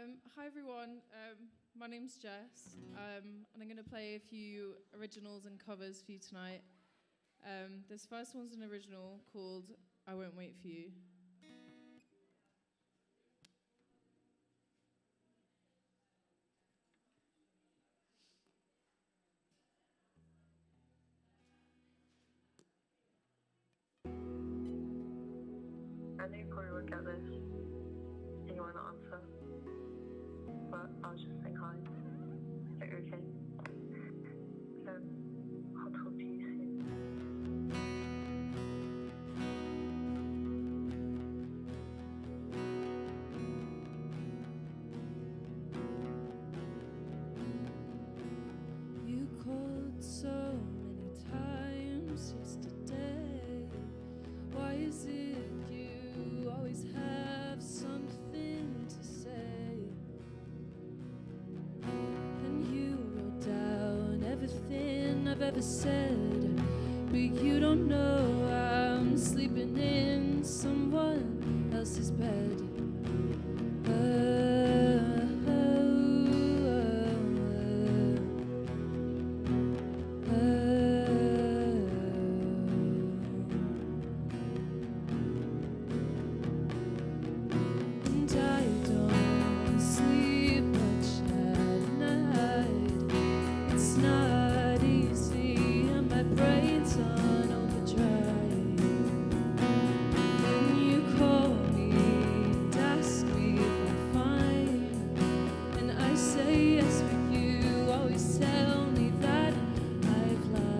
Hi everyone, my name's Jess, and I'm going to play a few originals and covers for you tonight. This first one's an original called I Won't Wait For You. I knew you probably would get this, and you might not answer, but I'll just say hi. Is that okay? So, I'll talk to you soon. You called so many times yesterday. Why is it you always have something to say? And you wrote down everything I've ever said, but you don't know I'm sleeping in someone else's bed. And I don't sleep much at night. It's not easy, and my brain's on overdrive. When you call me and ask me if I'm fine, and I say yes, but you always tell me that I've lied.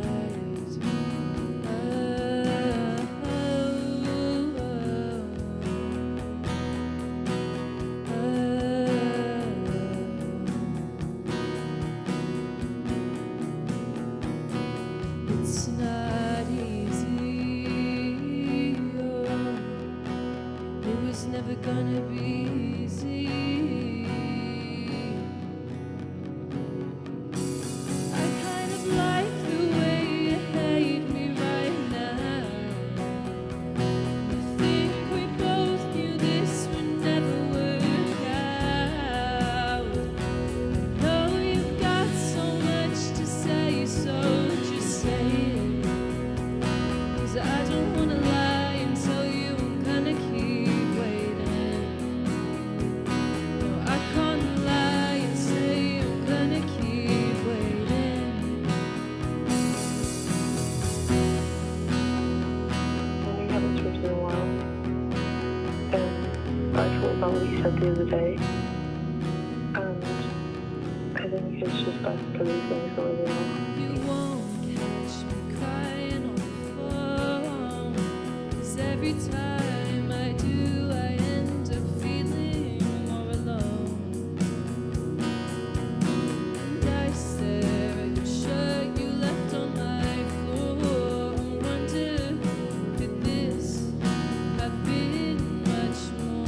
It's not easy. It was never gonna be easy. I kind of like the way you hate me right now. You think we both knew this would never work out. Know you've got so much to say, so just say it. 'Cause I don't wanna lie and tell you I'm gonna keep waiting. No, I can't lie and say I'm gonna keep waiting. And we haven't spoken in a while, and I thought about what you said the other day, and I think it's just best to leave things the way they are. You won't catch me crying on the phone, 'cause every time I do, I end up feeling more alone. And I stare at your shirt you left on my floor and wonder, could this have been much more?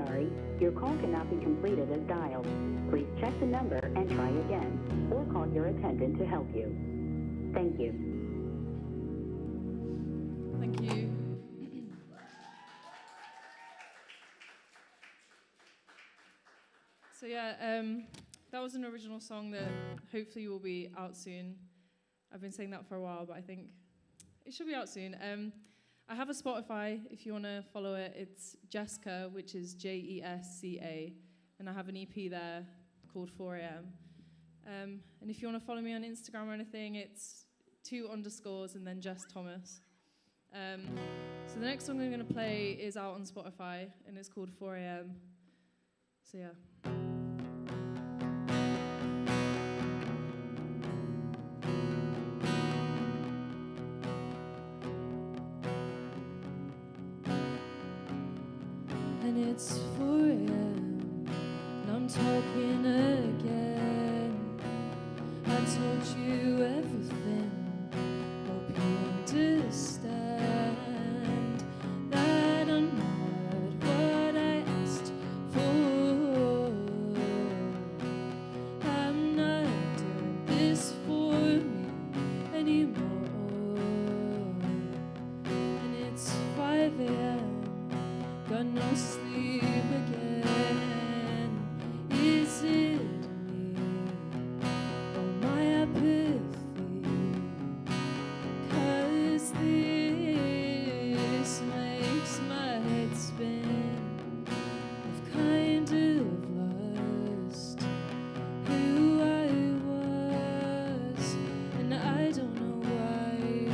sorry, your call cannot be completed as dialed. Please check the number and try again, or call your attendant to help you. Thank you. Thank you. So yeah, that was an original song that hopefully will be out soon. I've been saying that for a while, but I think it should be out soon. I have a Spotify, if you want to follow it. It's Jessica, which is Jesca, and I have an EP there called 4am. And if you want to follow me on Instagram or anything, it's 2 underscores and then Jess Thomas. So the next song I'm going to play is out on Spotify, and it's called 4am. So yeah. And it's 4am, and I'm talking again. I told you everything, hope you understand that I'm not what I asked for. I'm not doing this for me anymore. And it's 5am. Got no sleep again. Is it me or my apathy? 'Cause this makes my head spin. I've kind of lost who I was, and I don't know why I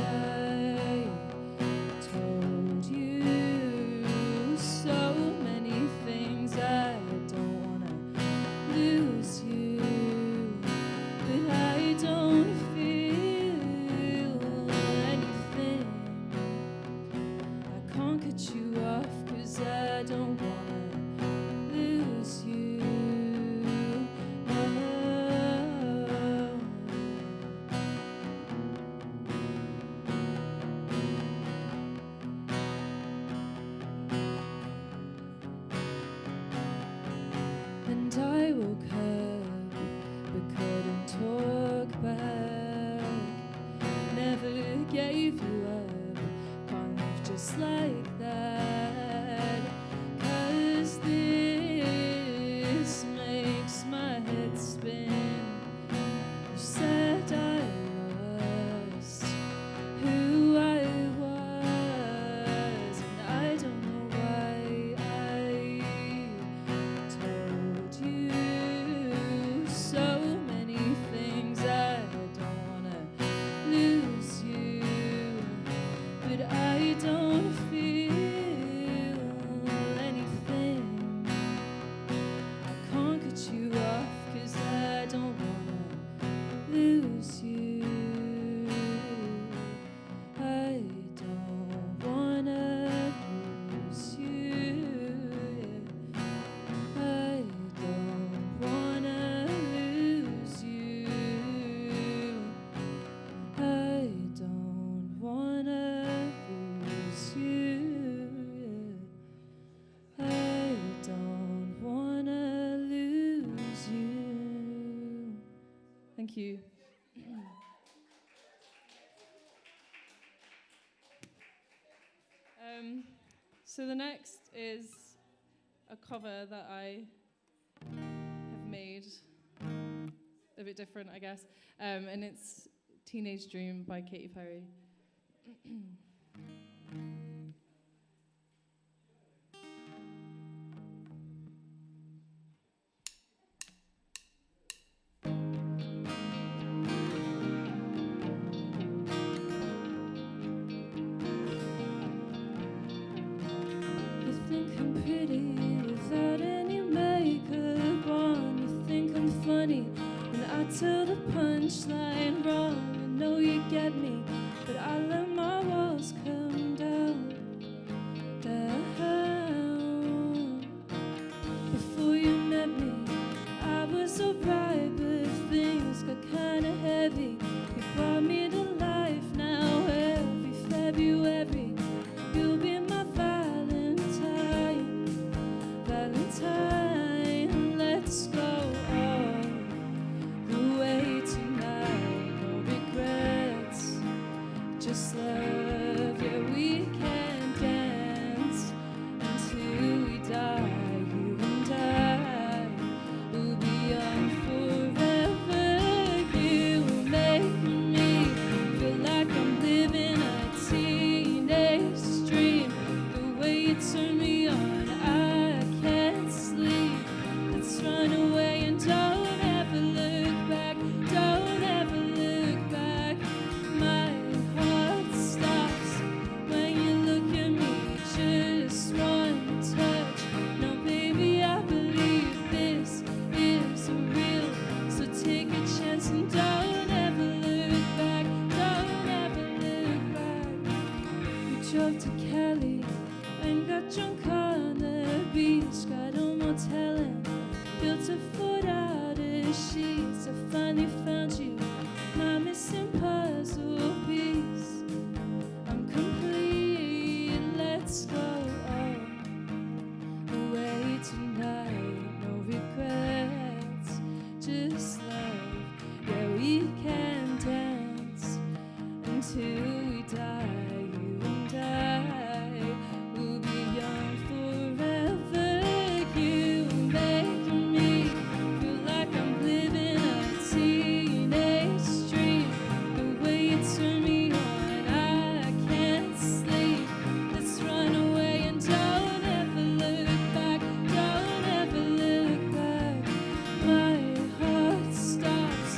told you so many things. I don't wanna lose you, but I don't feel anything. I can't cut you off 'cause I don't wanna lose you. Oh. And I woke up but couldn't talk back. Never gave you up, can't live just like that. 'Cause this makes my head spin. You said I lost who I was, and I don't know why I told you so many things. I don't wanna lose you, but I don't feel anything. I can't cut you off 'cause I don't wanna lose you. I don't wanna lose you. I don't wanna lose you. I don't wanna lose you. I don't wanna lose you. Thank you. So the next is a cover that I have made, a bit different, I guess, and it's Teenage Dream by Katy Perry. You think I'm pretty without any makeup on. You think I'm funny when I tell the punchline wrong. I know you get me, but I let my walls come down. Before you met me, I was alright, but things got kinda heavy. You brought me to life now. Every February, you'll be my Valentine. found you, my missing puzzle piece. I'm complete, let's go all the way tonight. No regrets, just love. Yeah, we can dance until we die. You and I will be young forever. You make me feel like I'm living a teenage dream. The way you turn me on, I can't sleep. Let's run away and don't ever look back. Don't ever look back. My heart stops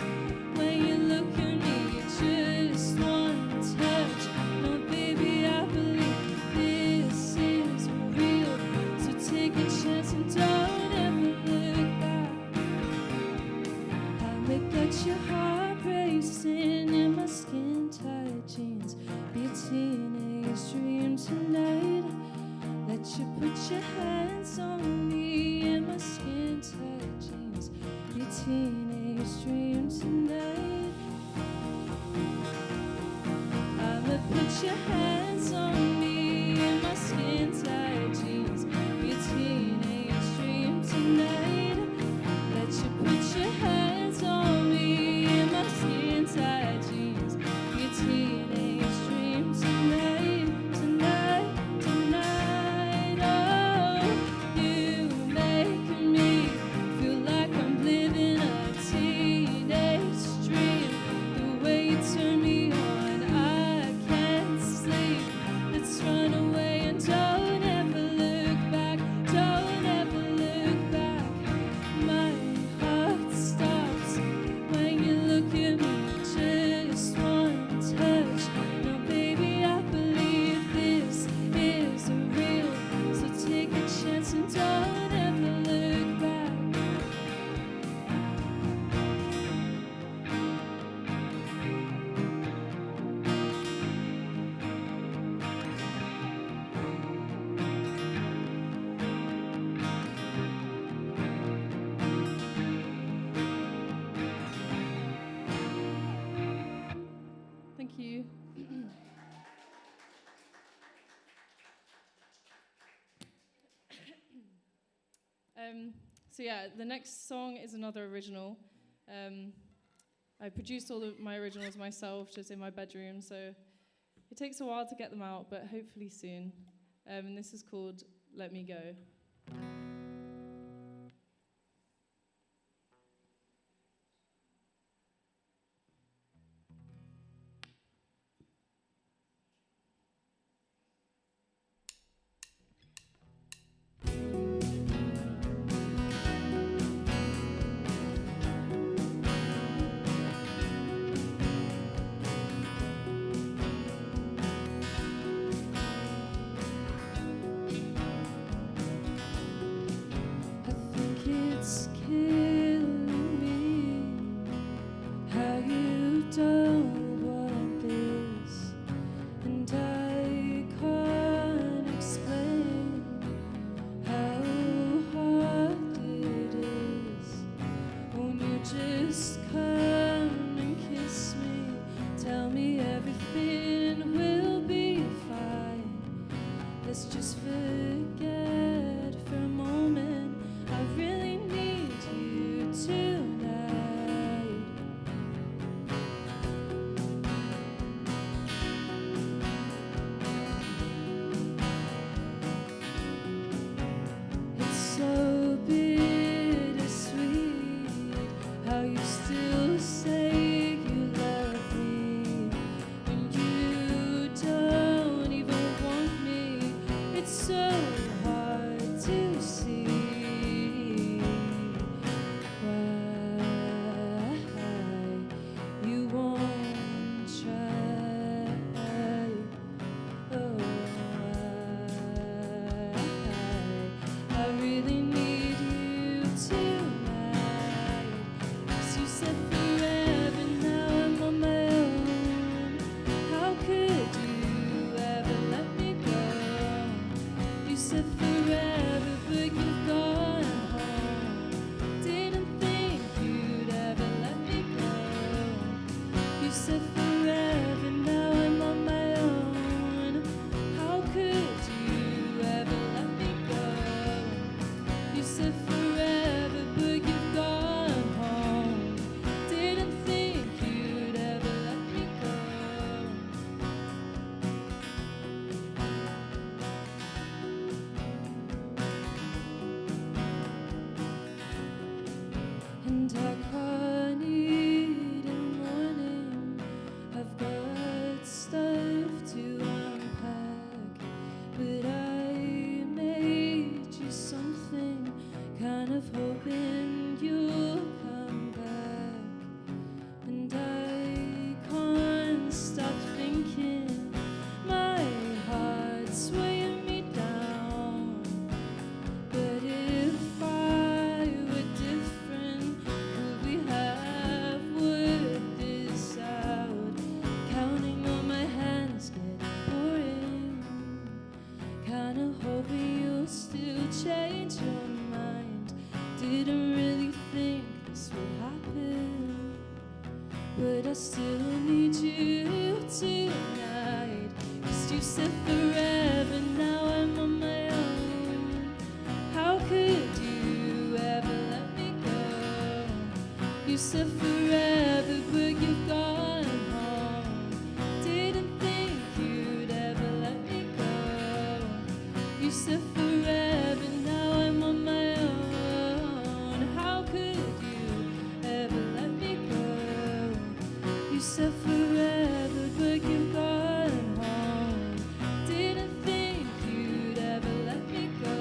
when you look at me. Just one touch. No, baby, I believe this is real. So take a chance and don't ever look back. I make out your heart racing in my skin-tight jeans. Be a teenage dream tonight. Let you put your hands on me in my skin-tight jeans. Be a teenage dream tonight. I'ma put your hands on me in my skin-tight jeans. Be a teenage dream tonight. Let you put your hands on me in my skin-tight jeans. Be a teenage dream tonight, tonight, tonight. Oh, you make me feel like I'm living a teenage dream. The way you turn me on, I can't sleep. Let's run away and don't ever look back. Don't ever look back. My heart stops when you look at me. Just one touch. Now, baby, I believe this is real. So take a chance and don't ever look back. Thank you. So yeah, the next song is another original. I produced all of my originals myself, just in my bedroom, so it takes a while to get them out, but hopefully soon. And this is called Let Me Go. said forever, now I'm on my own. How could you ever let me go? You said forever, but you've gone home. Didn't think you'd ever let me go. And I can't eat in the morning. I've got stuff to unpack, but I made you something, kind of hoping you'll come back. And I can't stop thinking my heart's weighing me down. But if I were different, could we have worked this out? Counting on my hands get boring. Kinda hoping you'll still change your mind. Didn't really think this would happen, but I still need you tonight. 'Cause you said forever, now I'm on my own. How could you ever let me go? You said forever, but you've gone home. Didn't think you'd ever let me go. You said forever, now I'm on my own. How could you ever let me go? You said forever, but you've gone home. Didn't think you'd ever let me go.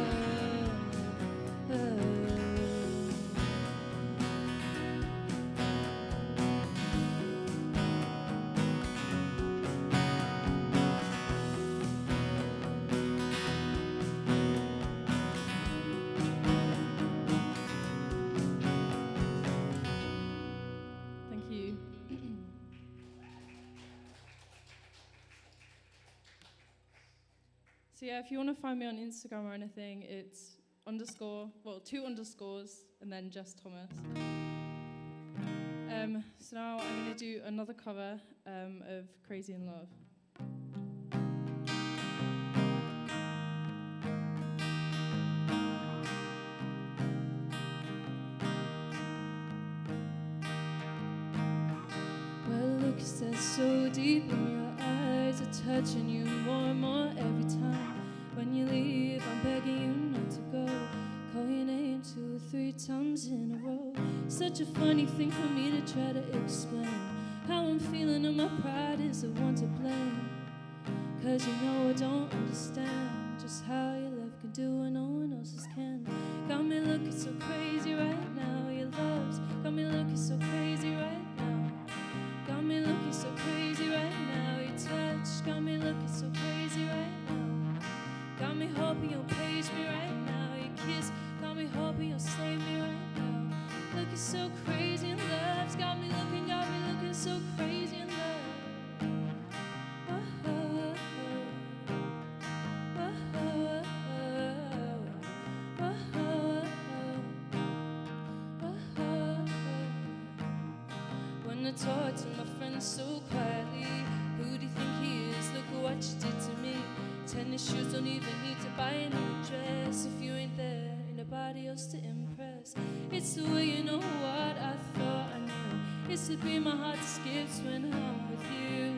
Thank you. So yeah, if you want to find me on Instagram or anything, it's two underscores, and then just Thomas. So now I'm going to do another cover of Crazy in Love. Well, look, is that so deep in your eyes are touching you more and more every time. When you leave, I'm begging you not to go. Call your name 2 or 3 times in a row. Such a funny thing for me to try to explain. How I'm feeling and my pride is the one to blame. 'Cause you know I don't understand just how your love can do what no one else's can. Got me looking so crazy right now. Your love's got me looking so crazy right now. Got me looking so crazy right now. Your touch got me looking so crazy right now. Got me hoping you'll page me right now. Your kiss got me hoping you'll save me right now. Looking so crazy in love's got me looking so crazy in love. Oh, oh, oh, oh, oh, oh, oh, oh, oh. When I talk to my friends so quietly, who do you think he is? Look at what you did to me. Tennis shoes don't even need to buy a new dress. If you ain't there, ain't nobody else to impress. It's the way you know what I thought I knew. It's to be my heart skips when I'm with you.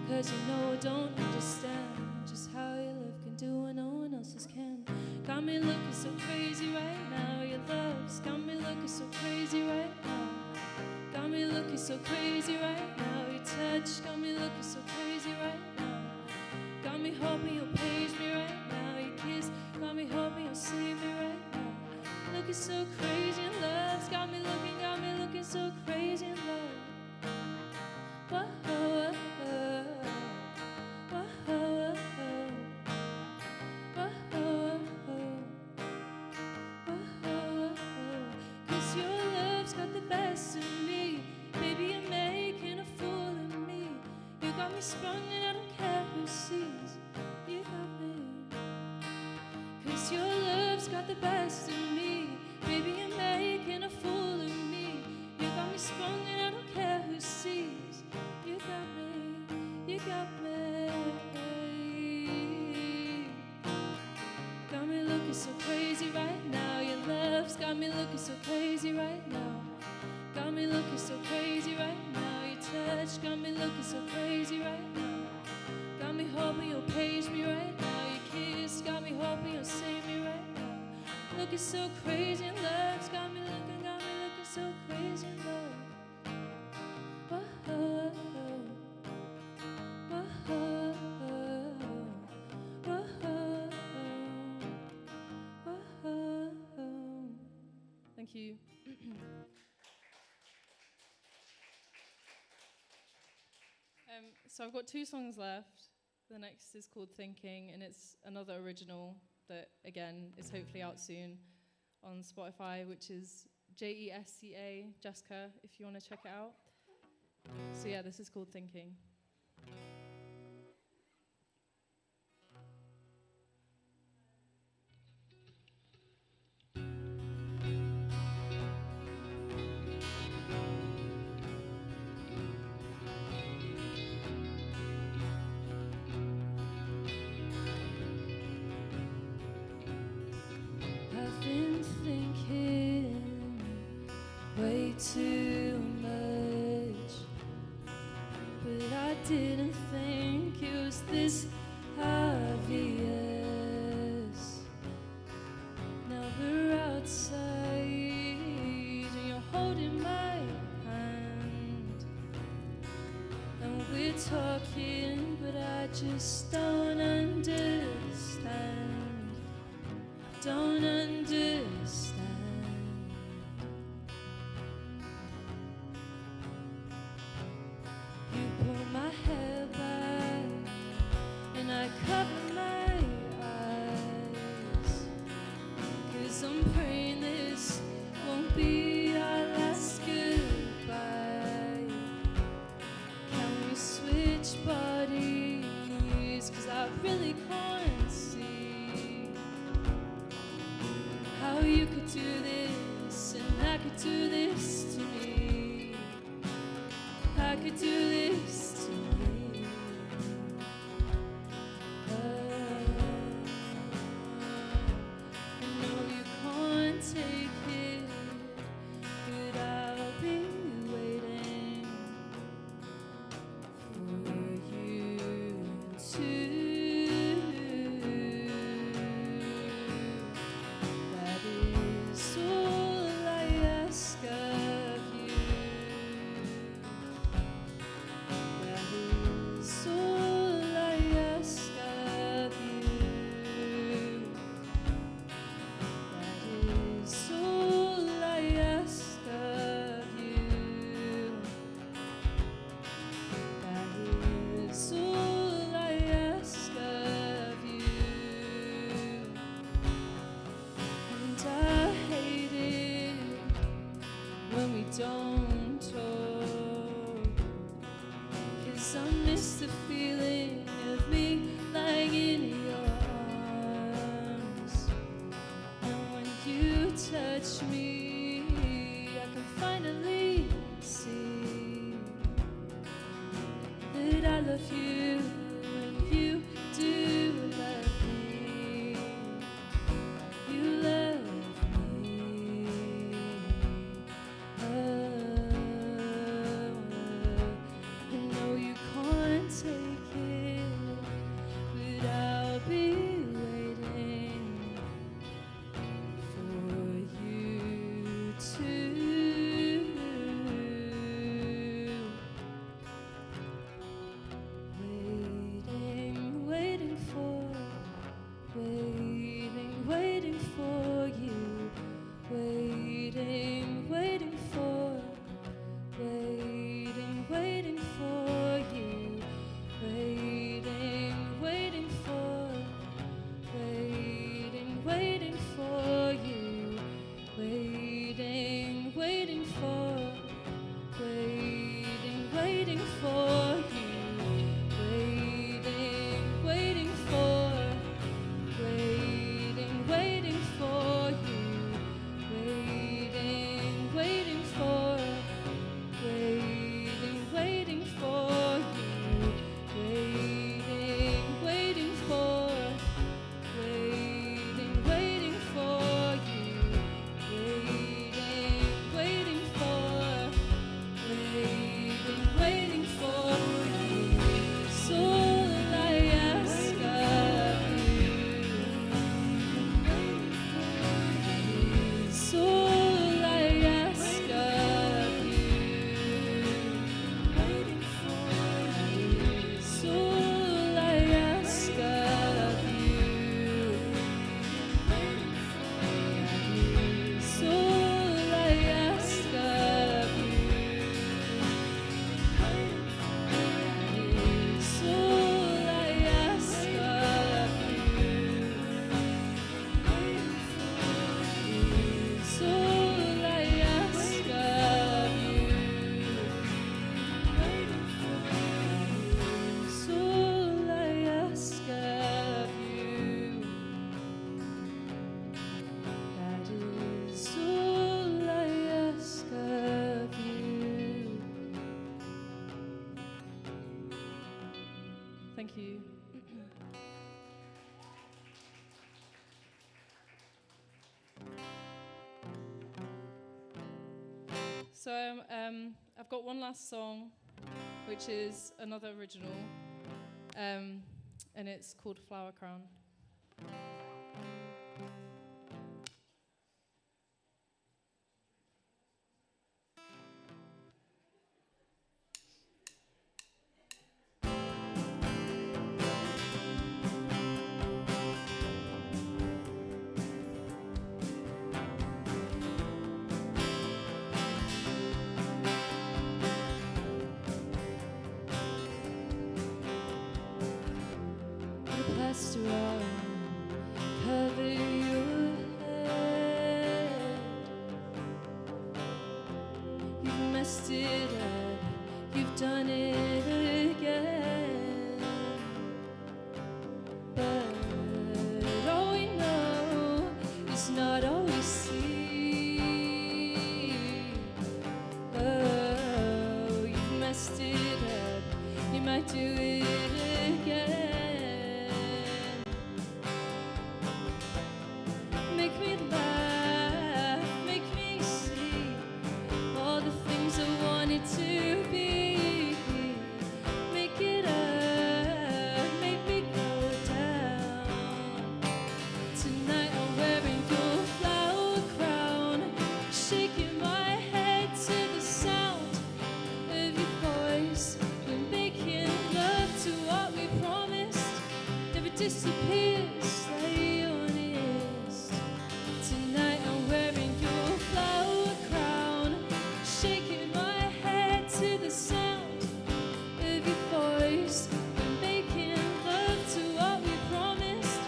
'Cause you know I don't understand just how your love can do what no one else's can. Got me looking so crazy right now. Your love's got me looking so crazy right now. Got me looking so crazy right now. Your touch got me looking so crazy right now. Got me hoping you'll page me right now. Your kiss got me hoping you'll save me right now. Looking so crazy in love's got me looking so crazy in love. Whoa, whoa, whoa, whoa, whoa, whoa, whoa, whoa, whoa. 'Cause your love's got the best of me. Baby, you're making a fool of me. You got me sprung and I don't care who sees. You got me. 'Cause your love's got the best of me. Baby, you're making a fool of me. You got me sprung and I don't care who sees. You looking so crazy right now. Got me hoping you'll page me right now. Your kiss got me hoping you'll save me right now. Looking so crazy in love, got me looking so crazy in love. Whoa, whoa, whoa, whoa, whoa. Thank you. So I've got 2 songs left. The next is called Thinking, and it's another original that, again, is hopefully out soon on Spotify, which is Jesca, Jessica, if you want to check it out. So yeah, this is called Thinking. I've been thinking way too much, but I didn't think it was this obvious. Now we're outside and you're holding my hand, and we're talking, but I just don't understand. Don't understand. You pull my hair back and I cover my eyes, 'cause I'm praying this won't be our last goodbye. Can we switch bodies? 'Cause I really can't see how you could do this and I could do this to me. I could do this to me. I know you can't take it, but I'll be waiting for you to. That is all I ask of you. That is all I ask of you. That is all I ask of you. That is all I ask of you. And I hate it when we don't talk, 'cause I miss the feeling of me lying in your arms. And when you touch me, I can finally see that I love you and you do love me. You love me. I know you can't take it, but I'll be waiting for you to. Waiting, waiting for you. Waiting for, waiting for you. Waiting for, waiting for you. Waiting for, waiting for you. Waiting for, waiting for you. Waiting for, waiting for you. Waiting for, waiting for you. Waiting for, waiting for Thank you. So I've got one last song, which is another original, and it's called Flower Crown. Plaster on, cover your head. You've messed it up, you've done it again. But all we know is not all we see. Oh, you've messed it up, you might do it again. Make me laugh, make me see all the things I wanted to be. Make it up, make me go down. Tonight I'm wearing your flower crown, shaking my head to the sound of your voice. We're making love to what we promised, never disappears. Stay honest. Tonight I'm wearing your flower crown, shaking my head to the sound of your voice. We're making love to what we promised,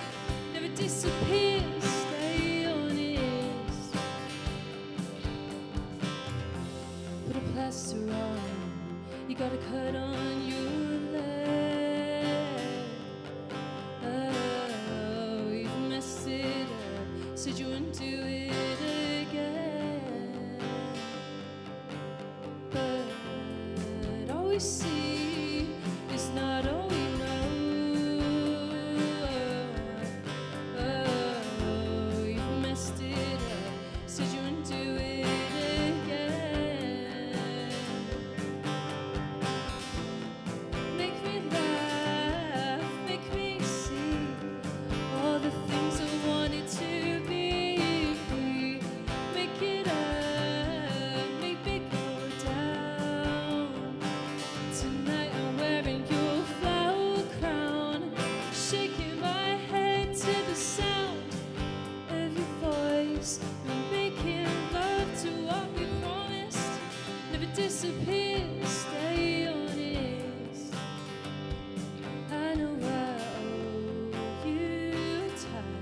never disappears. Stay honest. Put a plaster on, you got a cut on your leg. Oh, you've messed it up, said you wouldn't do it again. But all we see is not all we know. Oh, you've messed it up, said you wouldn't do it again. Make me laugh, make me see all the things I wanted to be. Make it up, make me go down. Tonight I'm wearing your flower crown, shaking my head to the sound of your voice. We're making love to what we promised, never disappears. Stay honest. I know I owe you time.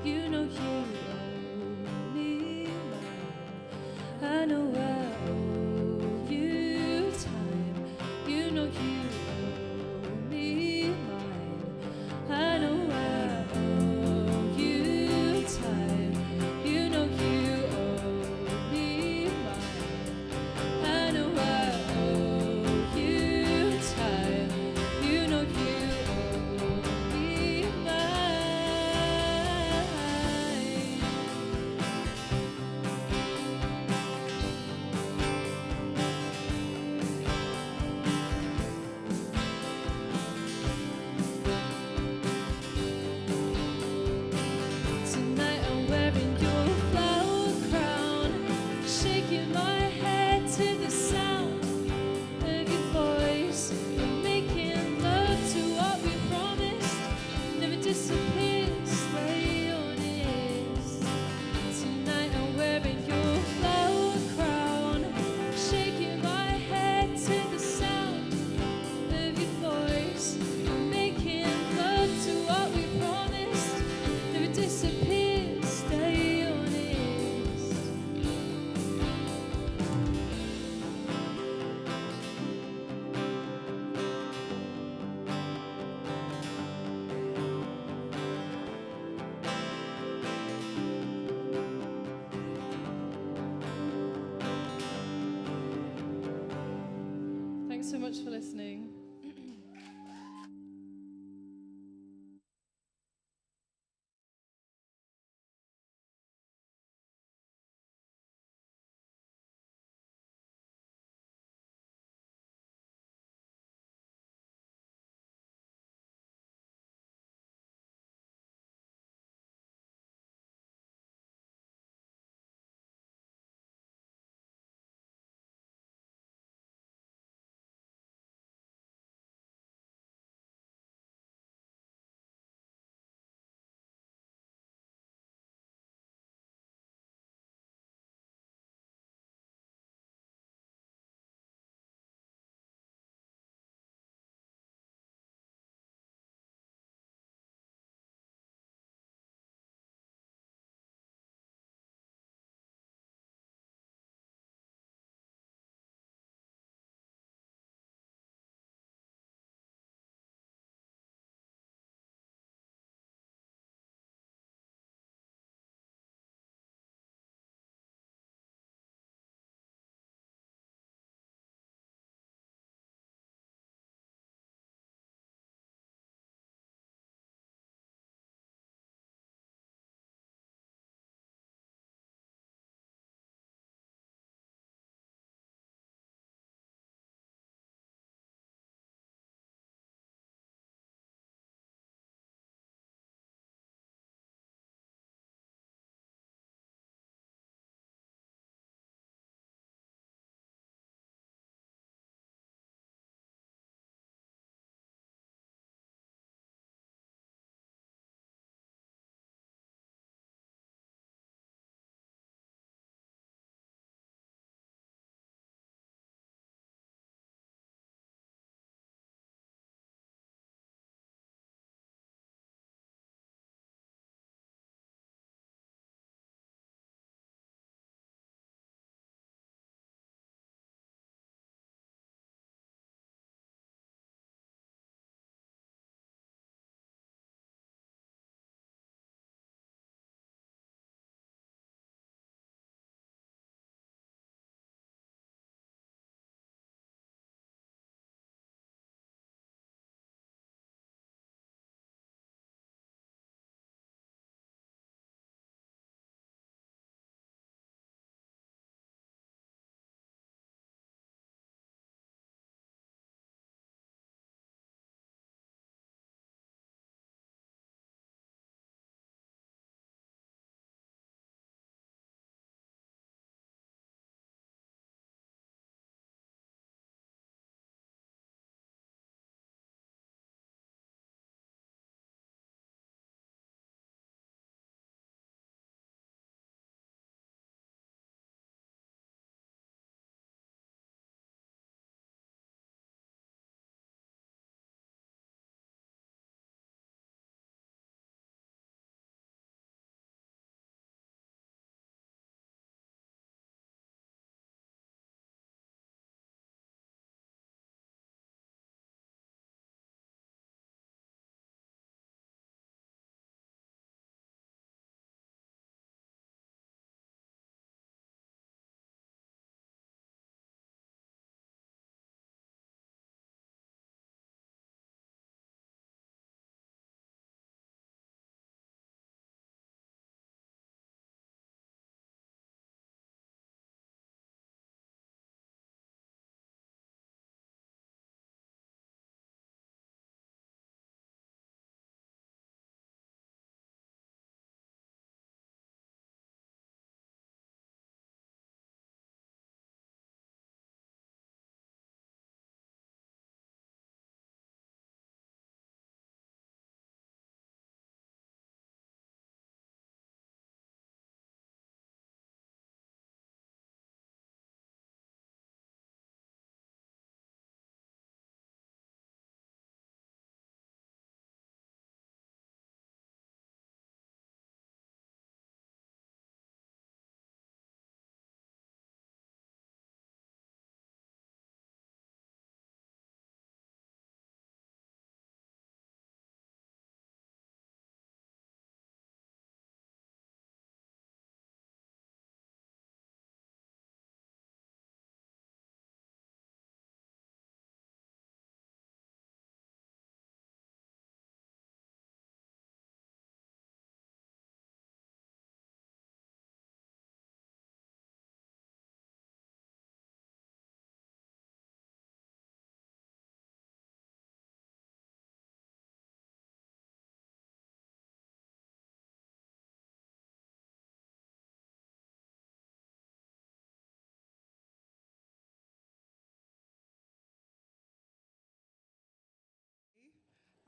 You know you owe me mine. I know I owe you time. You know you owe me mine. I know I owe you time. You know you owe me mine. I know I owe you time. You know you owe me mine. Tonight I'm wearing your flower crown, shaking my head to the sound of your voice. We're making love to what we promised, never disappears. Stay honest. Tonight I'm wearing your flower crown, shaking my head to the sound of your voice. We're making love to what we promised, never disappears. Stay honest. Thanks so much for listening.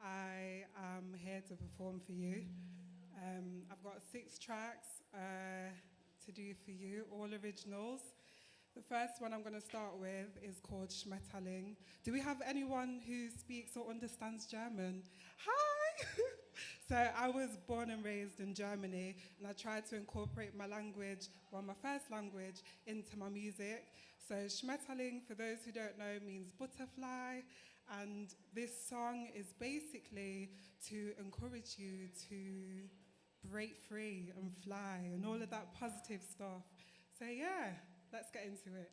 I am here to perform for you. I've got 6 tracks to do for you, all originals. The first one I'm going to start with is called Schmetterling. Do we have anyone who speaks or understands German? Hi! So I was born and raised in Germany, and I tried to incorporate my language, well, my first language, into my music. So Schmetterling, for those who don't know, means butterfly, and this song is basically to encourage you to break free and fly and all of that positive stuff. So yeah, let's get into it.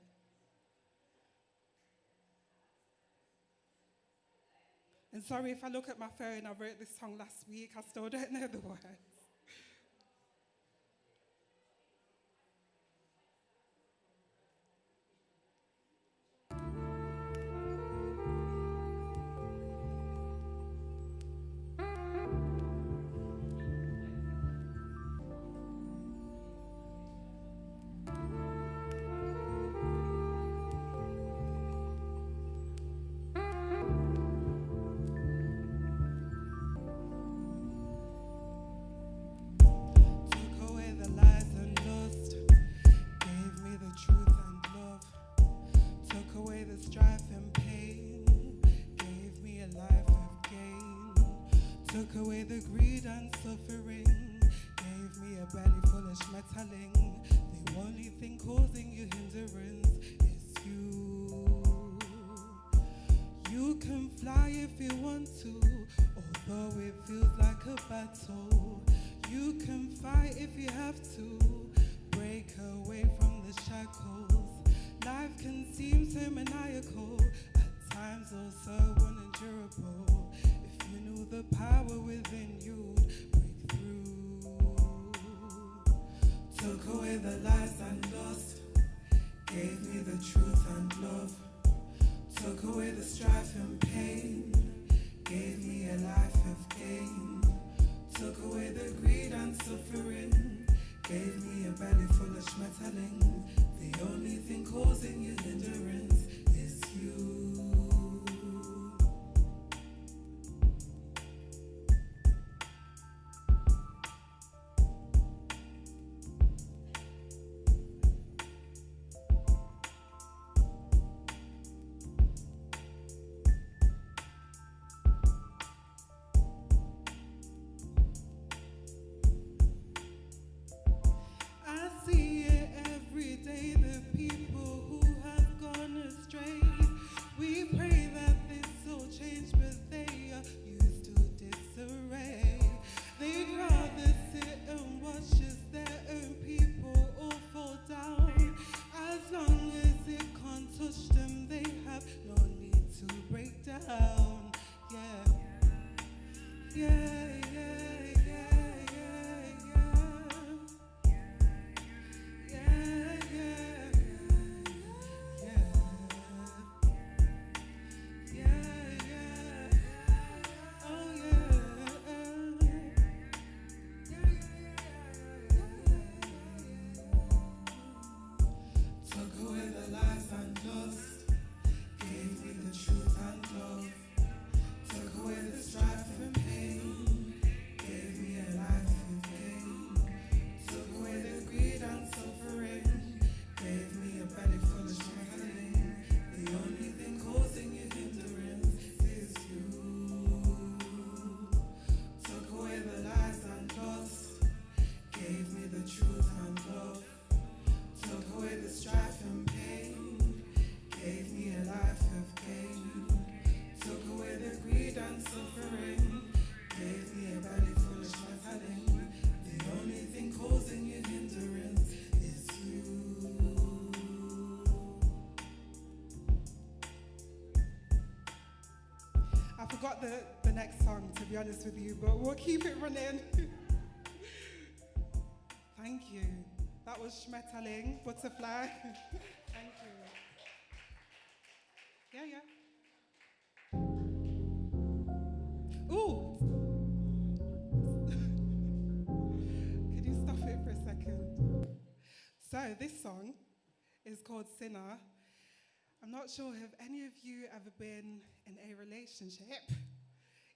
And sorry if I look at my phone, I wrote this song last week, I still don't know the words. Took away the lies and lust, gave me the truth and love. Took away the strife and pain, gave me a life of gain. Took away the greed and suffering, gave me a belly full of schmetterling. The only thing causing you hindrance is you. You can fly if you want to, although it feels like a battle. You can fight if you have to, break away from the shackles. Life can seem so maniacal, at times also unendurable. If you knew the power within you, break through. Took away the lies and lust, gave me the truth and love. Took away the strife and pain, gave me a life of gain. Took away the greed and suffering, gave me a belly full of schmetterling. The only thing causing you hindrance is you. I see it every day, the people who have gone astray. We pray that this will change, but they are used to disarray. They'd rather sit and watch as their own people all fall down. As long as it can't touch them, they have no need to break down. Yeah, yeah, yeah, yeah, yeah, yeah. Yeah, yeah, yeah, yeah, yeah, oh yeah, took away the lies and lust, gave me the truth and love. Took away the strife and pain, gave me a life of gain. Took away the greed and suffering, gave me a belly full of schmetterling. The only thing causing you hindrance is you. Took away the lies and lust, gave me the truth and love. Took away the strife and pain, gave me a life of gain. Took away the greed and suffering, gave me a belly full of schmetterling. The only thing causing you hindrance is you. I forgot the next song, to be honest with you, but we'll keep it running. Thank you. That was Schmetterling, Butterfly. Thank you. Yeah, yeah. Ooh! Could you stop it for a second? So this song is called Sinner. I'm not sure, have any of you ever been in a relationship?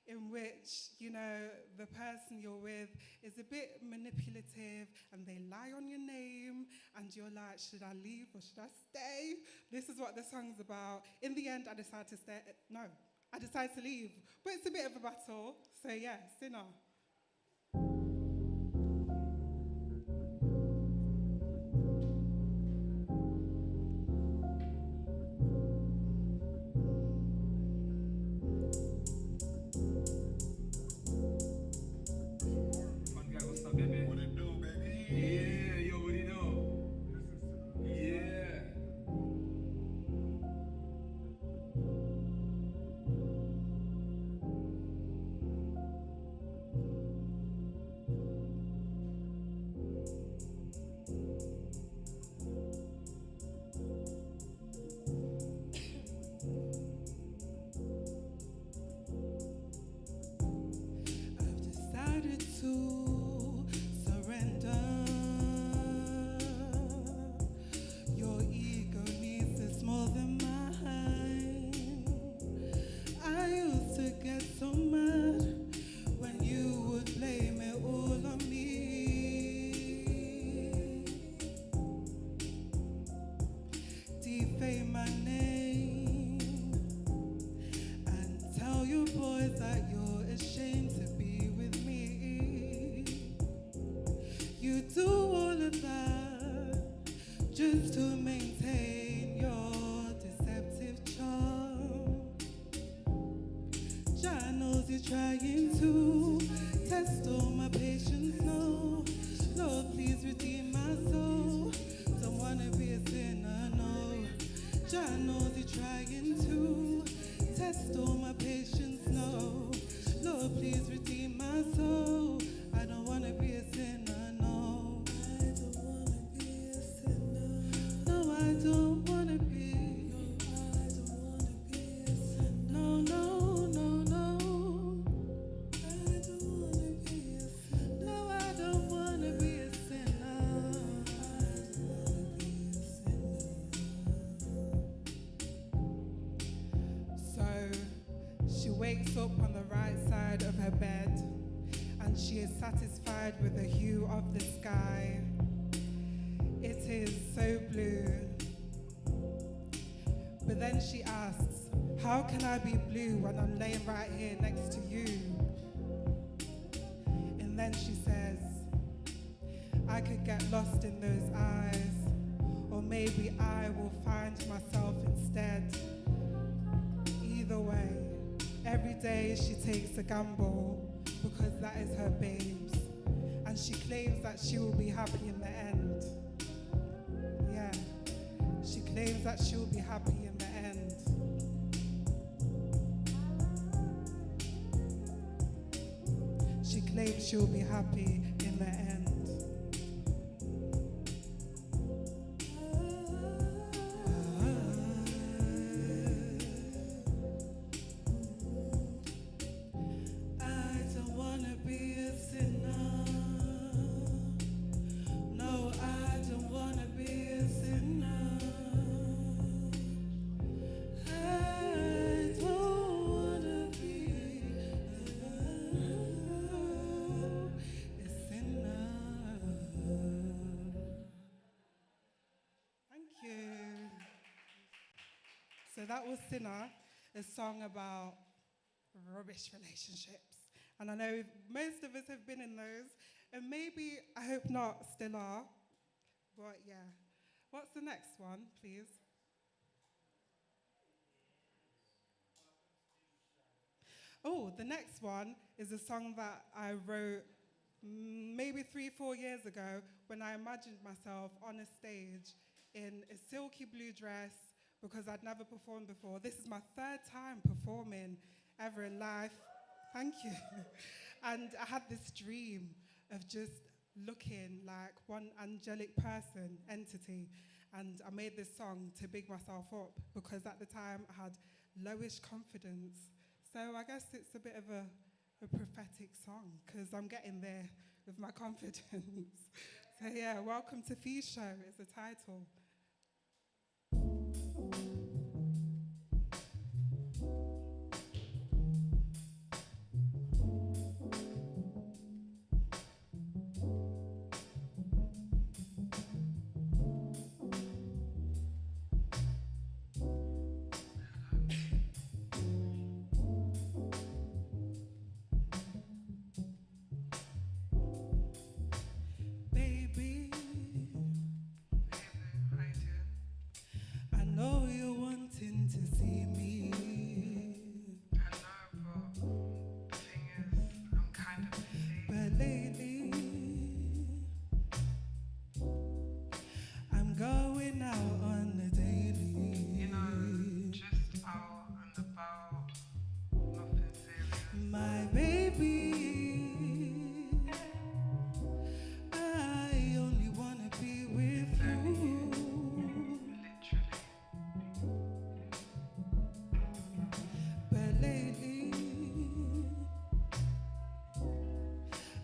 in which, you know, the person you're with is a bit manipulative and they lie on your name and you're like, should I leave or should I stay? This is what the song's about. In the end, I decided to stay. No, I decided to leave. But it's a bit of a battle. So yeah, Sinner. Fun guy, what's up, baby? What it do, baby? Yeah, yo, what it do? Yeah. I've decided to surrender. Your ego needs this more than mine. I used to get so mad when you would blame it all on me. Defame my name and tell your boys that you're ashamed to be with me. You do all of that just to maintain your deceptive charm. Jah knows you're trying to test all my patience. No, Lord, please redeem my soul. Don't wanna be a sinner, no. Jah knows you're trying to test all my patience. No, Lord, please redeem my soul. I don't wanna be a sinner, no. I don't wanna be a sinner. No, I don't wanna be. No, I don't wanna be a sinner. No, no, no, no. I don't wanna be a sinner. No, I don't wanna be a sinner. I don't wanna be a sinner. So she wakes up on the right side of her bed and she is satisfied with the hue of the sky. It is so blue. But then she asks, how can I be blue when I'm laying right here next to you? And then she says, I could get lost in those eyes, or maybe I will find myself instead. Either way, every day she takes a gamble because that is her babes, and she claims that she will be happy in the end. Yeah, she claims that she will be happy in the end. She claims she will be happy in the end. I don't wanna be a sinner. No, I don't wanna be a sinner. I don't wanna be a sinner. Thank you. So that was Sinner, a song about rubbish relationships. And I know most of us have been in those, and maybe, I hope not, still are. But yeah. What's the next one, please? Oh, the next one is a song that I wrote maybe 3-4 years ago when I imagined myself on a stage in a silky blue dress because I'd never performed before. This is my third time performing ever in life. Thank you. And I had this dream of just looking like one angelic person, entity, and I made this song to big myself up because at the time I had lowish confidence. So I guess it's a bit of a prophetic song because I'm getting there with my confidence. So yeah, welcome to Fee's Show is the title. my baby. I only wanna be with you. But lately,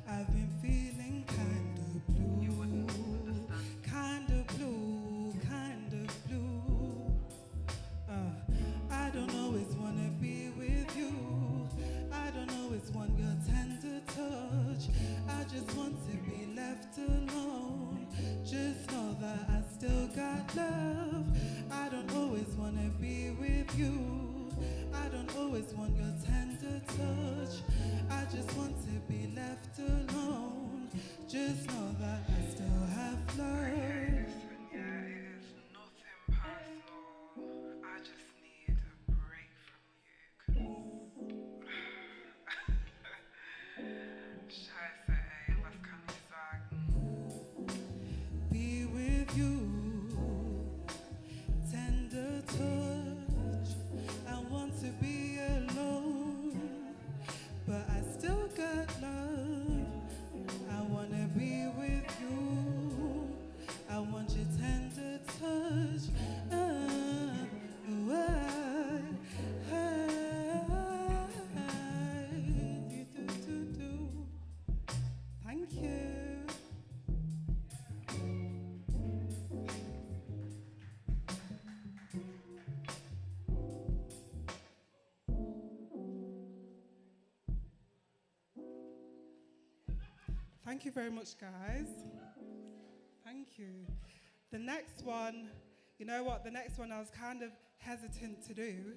I've been feeling kinda blue. Kinda blue, kinda blue. I don't always wanna be with you. I don't always want your tender touch. I just want to be left alone. Just know that I still got love. I don't always wanna be with you. I don't always want your tender touch. I just want to be left alone. Just know that I still have love. Yeah, it is nothing personal. I just need a break from you. Scheiße, ey, was kann ich sagen? Be with you, tender touch. I want to be alone, but I still got love. I wanna be with you. I want your tender touch. Thank you. Thank you very much, guys. Thank you. The next one, you know what? The next one I was kind of hesitant to do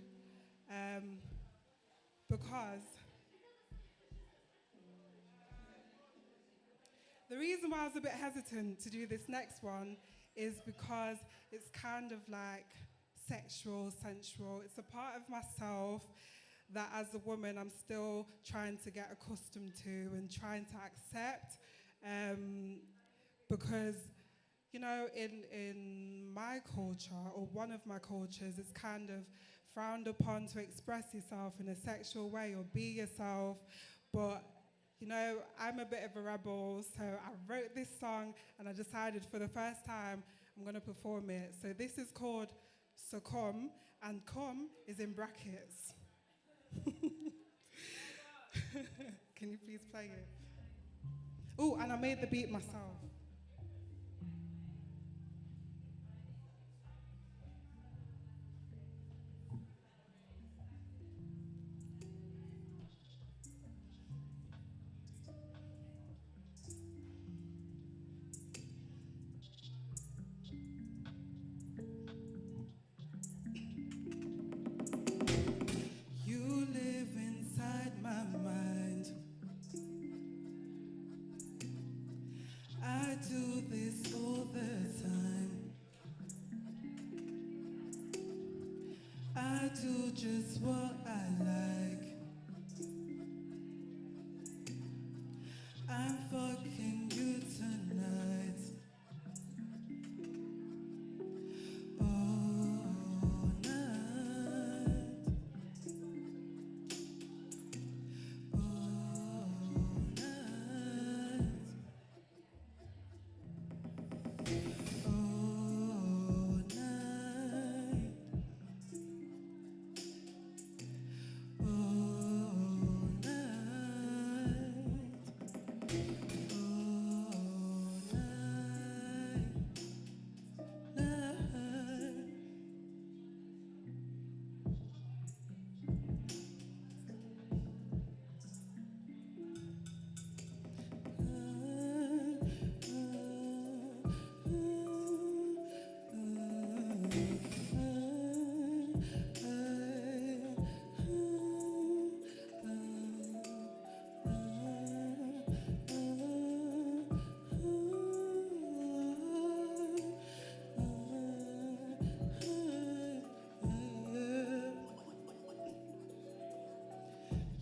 because the reason why I was a bit hesitant to do this next one is because it's kind of like sexual, sensual. It's a part of myself that as a woman I'm still trying to get accustomed to and trying to accept because, you know, in my culture, or one of my cultures, it's kind of frowned upon to express yourself in a sexual way or be yourself, but you know, I'm a bit of a rebel, so I wrote this song and I decided for the first time I'm going to perform it. So this is called Succumb, and cum is in brackets. Can you please play it? Oh, and I made the beat myself. You live inside my mind. I do this all the time. I do just what I like. I'm fucking you tonight. All night. All night. All night. All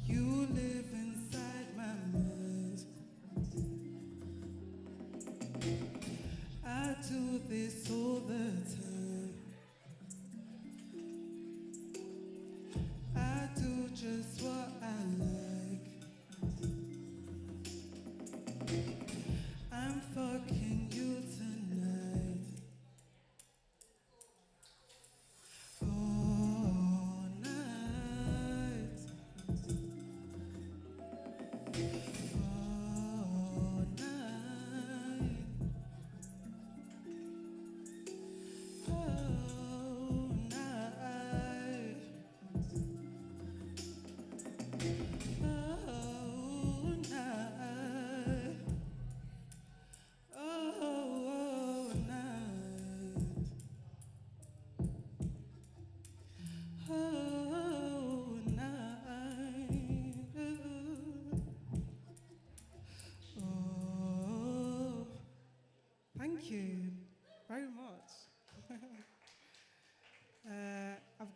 You live inside my mind. I do this all the time. I do just what I like.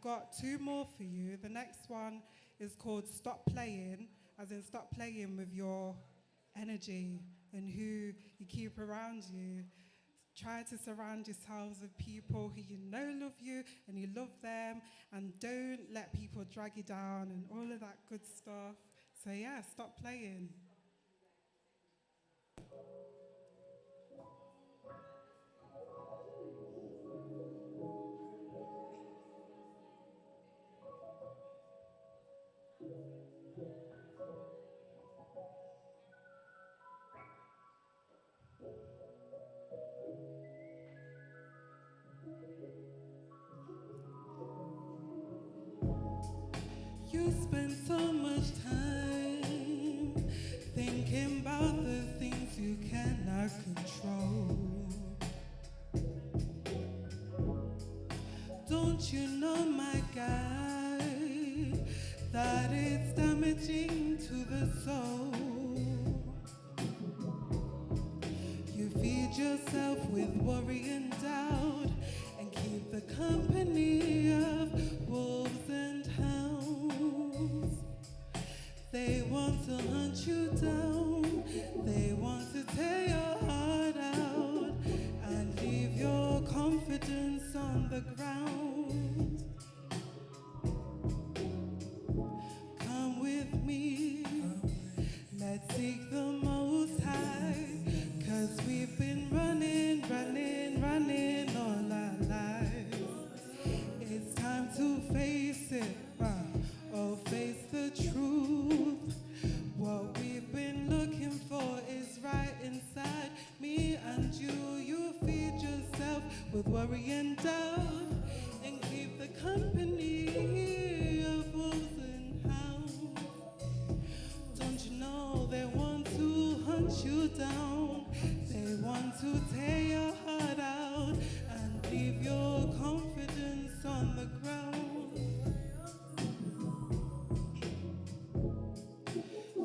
got two more for you. The next one is called Stop Playing, as in stop playing with your energy and who you keep around you. Try to surround yourselves with people who you know love you and you love them, and don't let people drag you down and all of that good stuff. So yeah, stop playing. You spend so much time thinking about the things you cannot control. Don't you know, my guy, that it's damaging to the soul? You feed yourself with worry and doubt and keep the company of wolves and hounds. They want to hunt you down, they want to tear your heart out and leave your confidence on the ground. Come with me, let's seek the Most High, 'cause we've been running all our lives. It's time to face it, oh, face the truth. What we've been looking for is right inside me and you. You feed yourself with worry and doubt and keep the company of wolves and hounds. Don't you know they want to hunt you down? They want to tear your heart out and leave your confidence on the ground.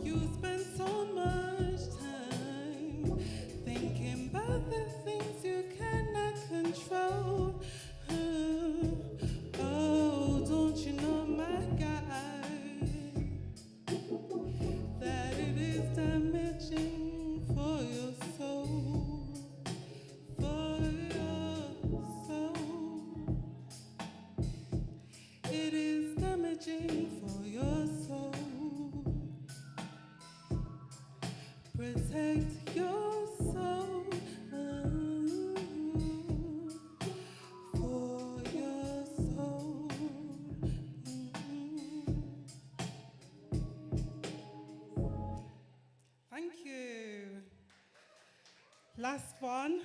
You spend so much time thinking about the things you cannot control. Oh, don't you know, my guy, that it is damaging for your soul, for your soul. It is damaging for your soul. Protect your soul, for your soul. Thank you. Last one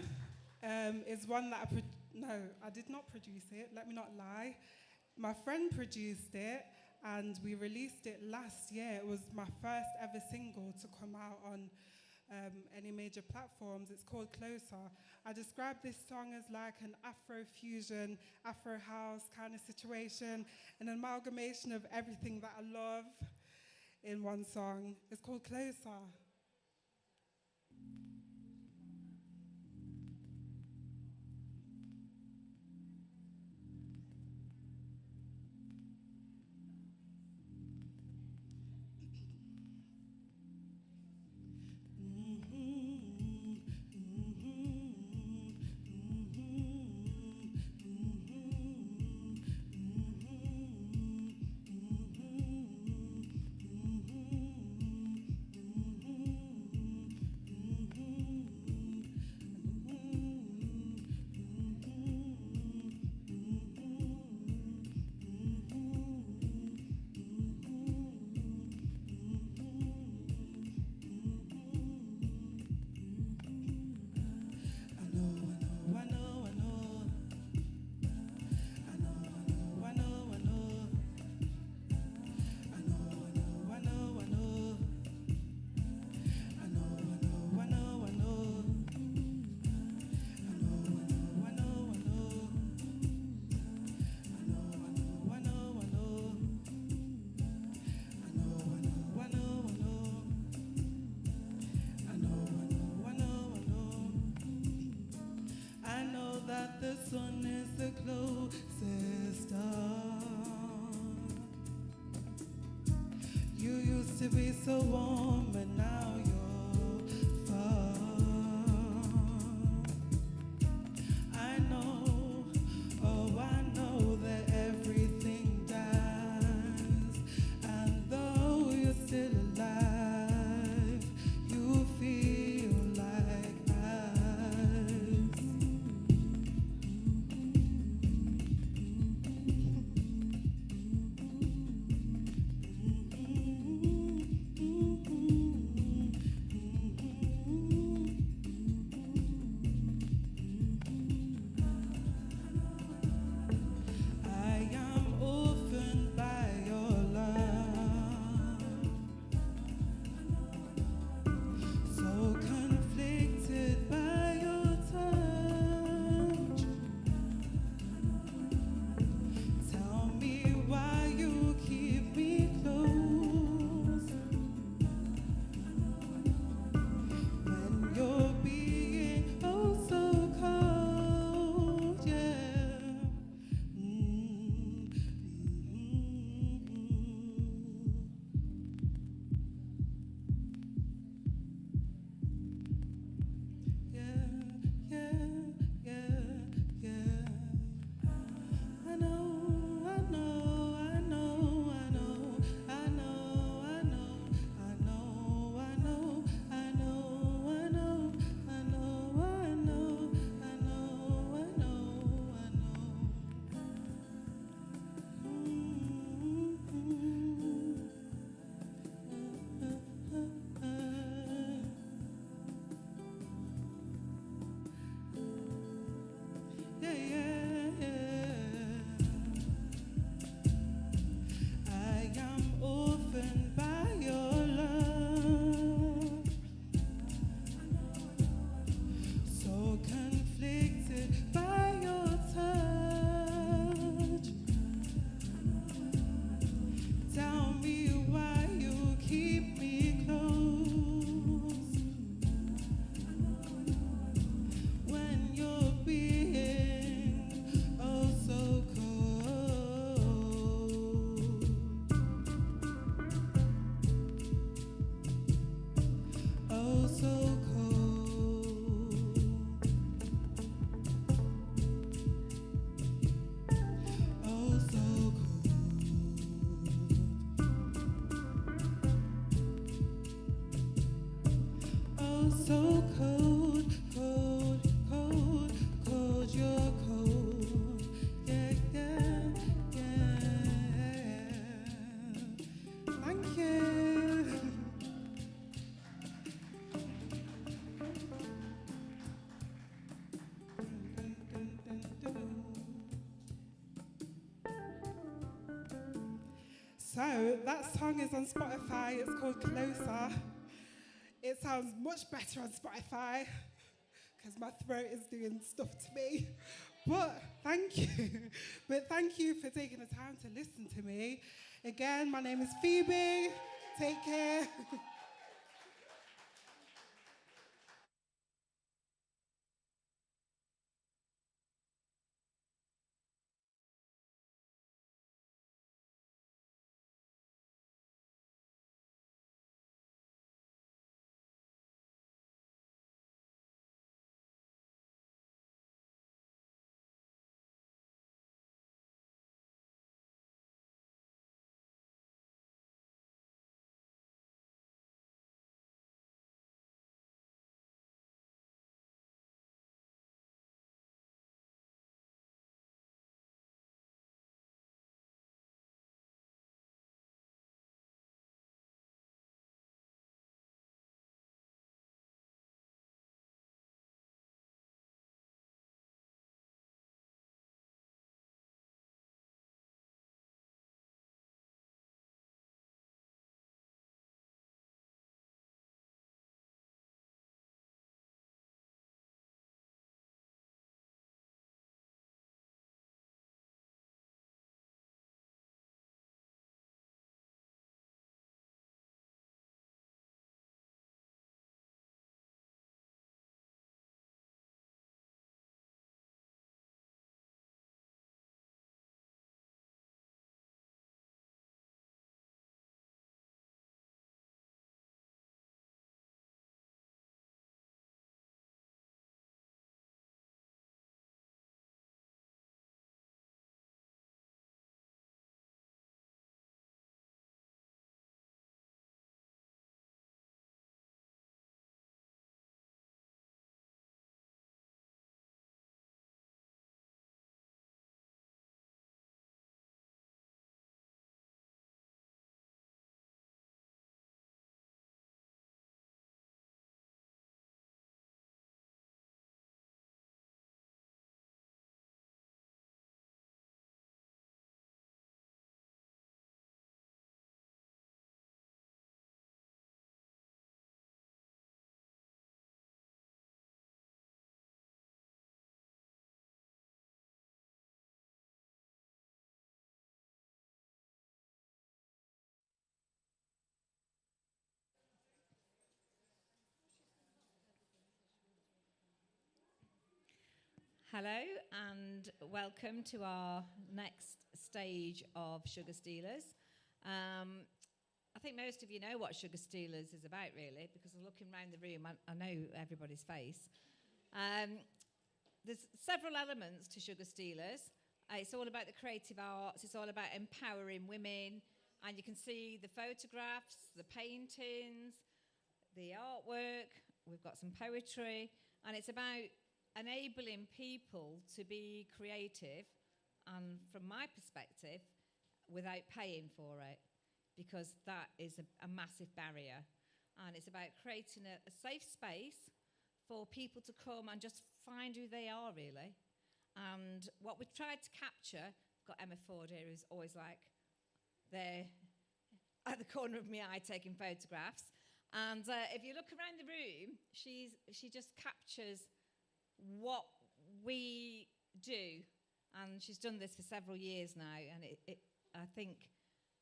is one that I did not produce it. Let me not lie. My friend produced it, and we released it last year. It was my first ever single to come out on any major platforms. It's called Closer. I describe this song as like an Afro-fusion, Afro-house kind of situation, an amalgamation of everything that I love in one song. It's called Closer. The sun is the closest star. used to be so warm, but now you're far. I know, oh, I know that everything dies, and though you're still alive, you feel like ice. I am orphaned by your love, so conflicted by your touch. Tell me why you keep me close when you're being oh so cold, yeah. Mm, yeah, yeah, yeah, yeah. I know, I know, I know, I know, I know, I know, I know, I know, I know, I know, I know, I know, I know, I know. Yeah, yeah, yeah. I am orphaned by your love, so conflicted by your touch. Tell me why you keep me close when you're being oh so cold. Oh, so cold. Oh, so cold. Oh, so cold, cold, cold, cold. You're cold. Yeah, yeah, yeah. Thank you. So that song is on Spotify. It's called Closer. It sounds much better on Spotify because my throat is doing stuff to me. But thank you. But thank you for taking the time to listen to me. Again, my name is Phoebe. Take care. Hello and welcome to our next stage of Sugar Stealers. I think most of you know what Sugar Stealers is about, really, because looking around the room, I know everybody's face. There's several elements to Sugar Stealers. It's all about the creative arts. It's all about empowering women. And you can see the photographs, the paintings, the artwork. We've got some poetry. And it's about enabling people to be creative, and from my perspective, without paying for it, because that is a massive barrier. And it's about creating a safe space for people to come and just find who they are, really. And what we've tried to capture, got Emma Ford here, who's always like there at the corner of my eye taking photographs. And if you look around the room, she just captures what we do, and she's done this for several years now, and I think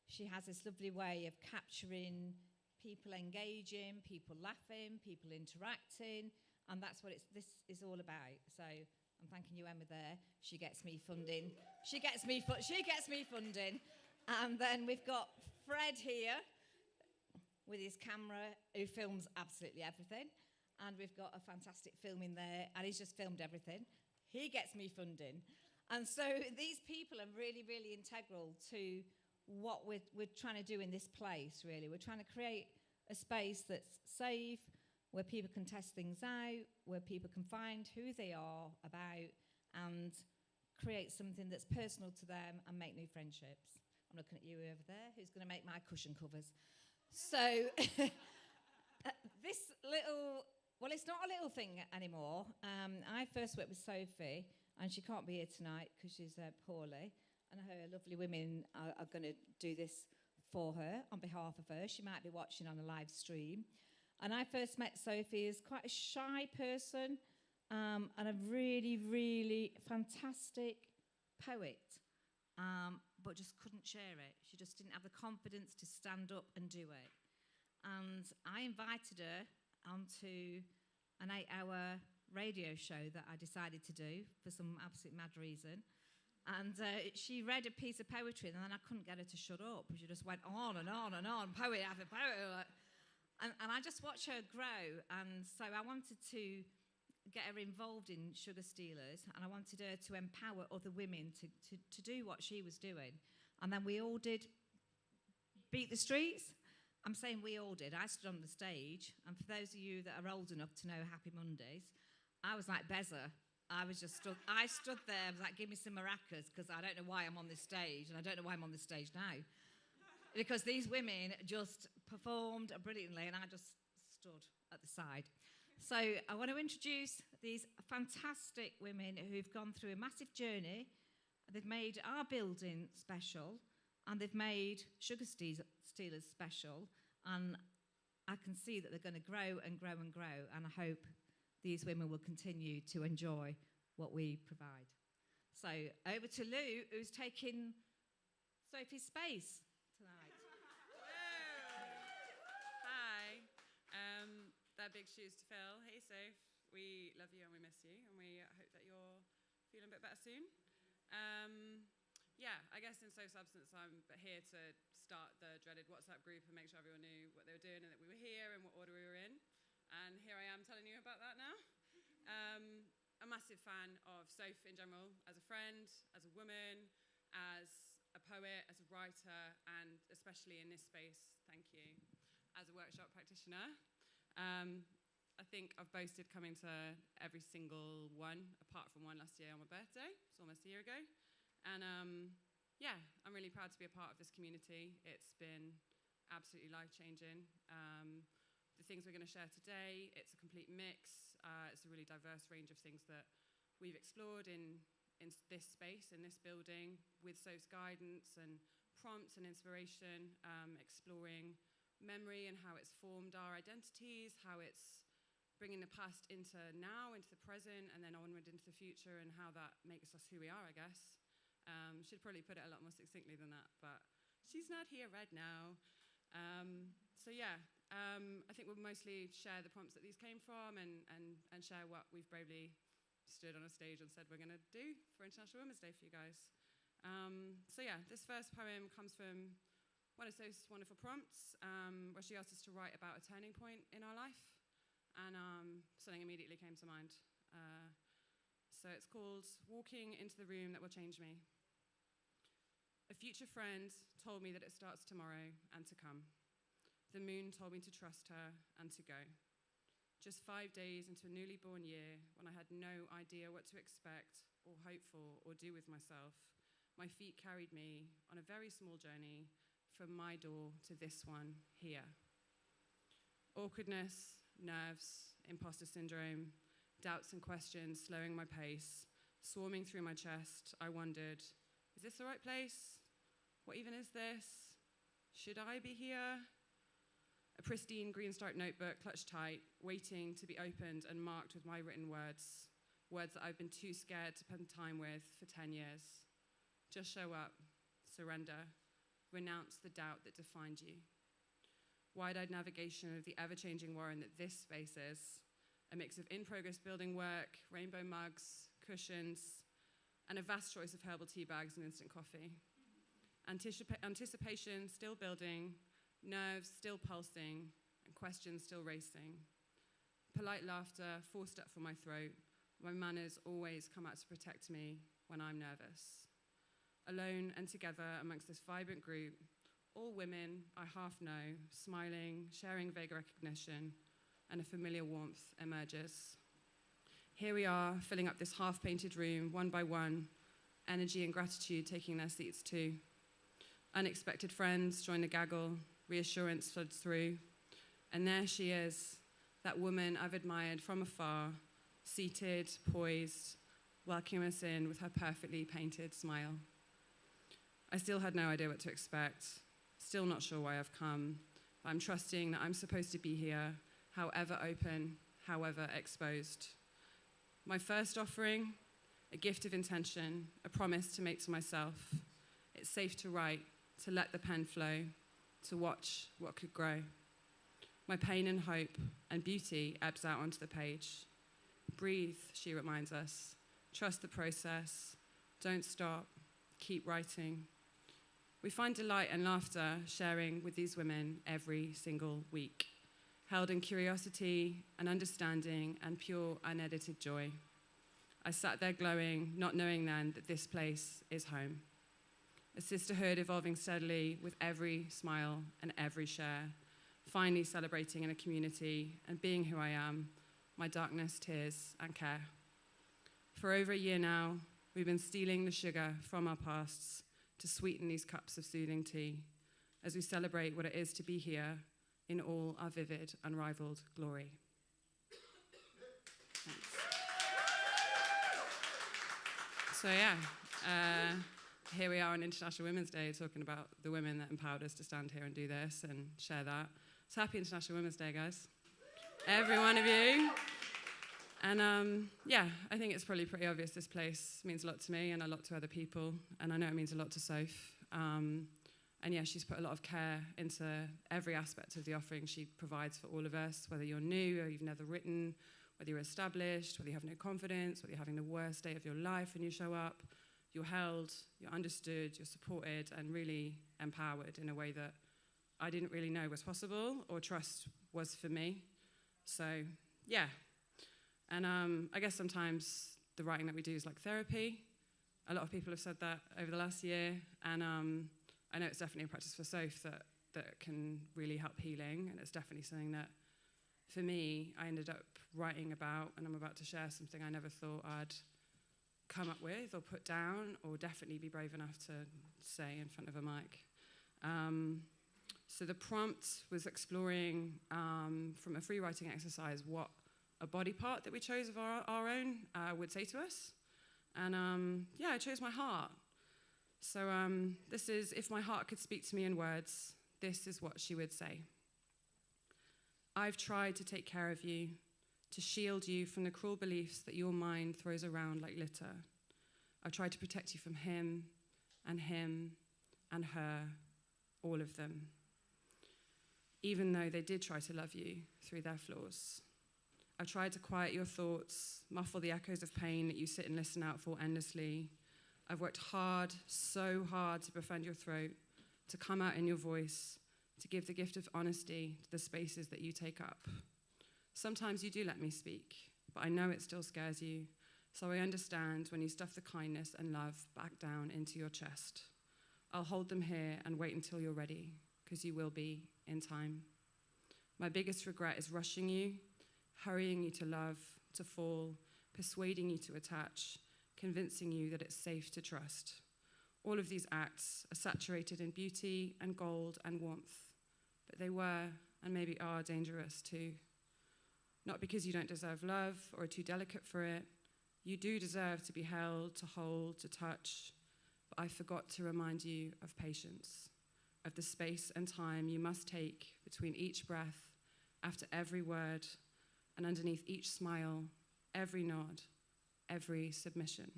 she has this lovely way of capturing people engaging, people laughing, people interacting, and that's what this is all about. So I'm thanking you, Emma, there. She gets me funding. She gets me funding. And then we've got Fred here with his camera, who films absolutely everything. And we've got a fantastic film in there, and he's just filmed everything. He gets me funding. And so these people are really, really integral to what we're trying to do in this place, really. We're trying to create a space that's safe, where people can test things out, where people can find who they are about, and create something that's personal to them and make new friendships. I'm looking at you over there, who's going to make my cushion covers. So this little... Well, it's not a little thing anymore. I first worked with Sophie, and she can't be here tonight because she's poorly, and her lovely women are going to do this for her, on behalf of her. She might be watching on a live stream. And I first met Sophie as quite a shy person, and a really, really fantastic poet, but just couldn't share it. She just didn't have the confidence to stand up and do it. And I invited her onto an 8-hour radio show that I decided to do for some absolute mad reason. And she read a piece of poetry, and then I couldn't get her to shut up. She just went on and on and on, poet after poet. And I just watched her grow. And so I wanted to get her involved in Sugar Stealers, and I wanted her to empower other women to do what she was doing. And then we all did Beat the Streets. I'm saying we all did. I stood on the stage, and for those of you that are old enough to know Happy Mondays, I was like Beza. I stood there, I was like, give me some maracas, because I don't know why I'm on this stage, and I don't know why I'm on this stage now. Because these women just performed brilliantly, and I just stood at the side. So I want to introduce these fantastic women who've gone through a massive journey. They've made our building special, and they've made Sugar Stealers special, and I can see that they're going to grow and grow and grow, and I hope these women will continue to enjoy what we provide. So over to Lou, who's taking Sophie's space tonight. Hi. They're big shoes to fill. Hey, Soph. We love you and we miss you, and we hope that you're feeling a bit better soon. Yeah, I guess in Soph's absence, I'm here to start the dreaded WhatsApp group and make sure everyone knew what they were doing and that we were here and what order we were in. And here I am telling you about that now. A massive fan of Soph in general, as a friend, as a woman, as a poet, as a writer, and especially in this space, thank you, as a workshop practitioner. I think I've boasted coming to every single one, apart from one last year on my birthday. It's almost a year ago. And yeah, I'm really proud to be a part of this community. It's been absolutely life-changing. The things we're going to share today, it's a complete mix. It's a really diverse range of things that we've explored in this space, in this building, with Soph's guidance and prompts and inspiration, exploring memory and how it's formed our identities, how it's bringing the past into now, into the present, and then onward into the future, and how that makes us who we are, I guess. Should probably put it a lot more succinctly than that, but she's not here right now. So yeah, I think we'll mostly share the prompts that these came from and share what we've bravely stood on a stage and said, we're going to do for International Women's Day for you guys. This first poem comes from one of Soph's wonderful prompts, where she asked us to write about a turning point in our life, and something immediately came to mind. So it's called Walking into the Room That Will Change Me. A future friend told me that it starts tomorrow and to come. The moon told me to trust her and to go. Just 5 days into a newly born year, when I had no idea what to expect or hope for or do with myself, my feet carried me on a very small journey from my door to this one here. Awkwardness, nerves, imposter syndrome, doubts and questions slowing my pace, swarming through my chest, I wondered, is this the right place? What even is this? Should I be here? A pristine green striped notebook clutched tight, waiting to be opened and marked with my written words, words that I've been too scared to spend time with for 10 years. Just show up, surrender, renounce the doubt that defined you. Wide-eyed navigation of the ever-changing warren that this space is, a mix of in-progress building work, rainbow mugs, cushions, and a vast choice of herbal tea bags and instant coffee. Anticipation still building, nerves still pulsing, and questions still racing. Polite laughter forced up from my throat. My manners always come out to protect me when I'm nervous. Alone and together amongst this vibrant group, all women I half know, smiling, sharing vague recognition, and a familiar warmth emerges. Here we are, filling up this half-painted room, one by one, energy and gratitude taking their seats too. Unexpected friends join the gaggle, reassurance floods through, and there she is, that woman I've admired from afar, seated, poised, welcoming us in with her perfectly painted smile. I still had no idea what to expect, still not sure why I've come, but I'm trusting that I'm supposed to be here, however open, however exposed. My first offering, a gift of intention, a promise to make to myself. It's safe to write, to let the pen flow, to watch what could grow. My pain and hope and beauty ebbs out onto the page. Breathe, she reminds us. Trust the process. Don't stop. Keep writing. We find delight and laughter sharing with these women every single week, held in curiosity and understanding and pure, unedited joy. I sat there glowing, not knowing then that this place is home. A sisterhood evolving steadily with every smile and every share, finally celebrating in a community and being who I am, my darkness, tears, and care. For over a year now, we've been stealing the sugar from our pasts to sweeten these cups of soothing tea as we celebrate what it is to be here in all our vivid, unrivaled glory. Thanks. So here we are on International Women's Day talking about the women that empowered us to stand here and do this and share that. So happy International Women's Day, guys. Every one of you. And I think it's probably pretty obvious this place means a lot to me and a lot to other people. And I know it means a lot to Soph. She's put a lot of care into every aspect of the offering she provides for all of us, whether you're new or you've never written, whether you're established, whether you have no confidence, whether you're having the worst day of your life when you show up. You're held, you're understood, you're supported, and really empowered in a way that I didn't really know was possible or trust was for me. So, yeah. And I guess sometimes the writing that we do is like therapy. A lot of people have said that over the last year. And I know it's definitely a practice for Soph that can really help healing. And it's definitely something that, for me, I ended up writing about. And I'm about to share something I never thought I'd come up with or put down or definitely be brave enough to say in front of a mic. So the prompt was exploring from a free writing exercise what a body part that we chose of our own would say to us. And I chose my heart. So this is, if my heart could speak to me in words, this is what she would say. I've tried to take care of you, to shield you from the cruel beliefs that your mind throws around like litter. I've tried to protect you from him and her, all of them, even though they did try to love you through their flaws. I've tried to quiet your thoughts, muffle the echoes of pain that you sit and listen out for endlessly. I've worked hard, so hard to befriend your throat, to come out in your voice, to give the gift of honesty to the spaces that you take up. Sometimes you do let me speak, but I know it still scares you, so I understand when you stuff the kindness and love back down into your chest. I'll hold them here and wait until you're ready, because you will be in time. My biggest regret is rushing you, hurrying you to love, to fall, persuading you to attach, convincing you that it's safe to trust. All of these acts are saturated in beauty and gold and warmth, but they were and maybe are dangerous too. Not because you don't deserve love or are too delicate for it. You do deserve to be held, to hold, to touch, but I forgot to remind you of patience, of the space and time you must take between each breath, after every word, and underneath each smile, every nod, every submission.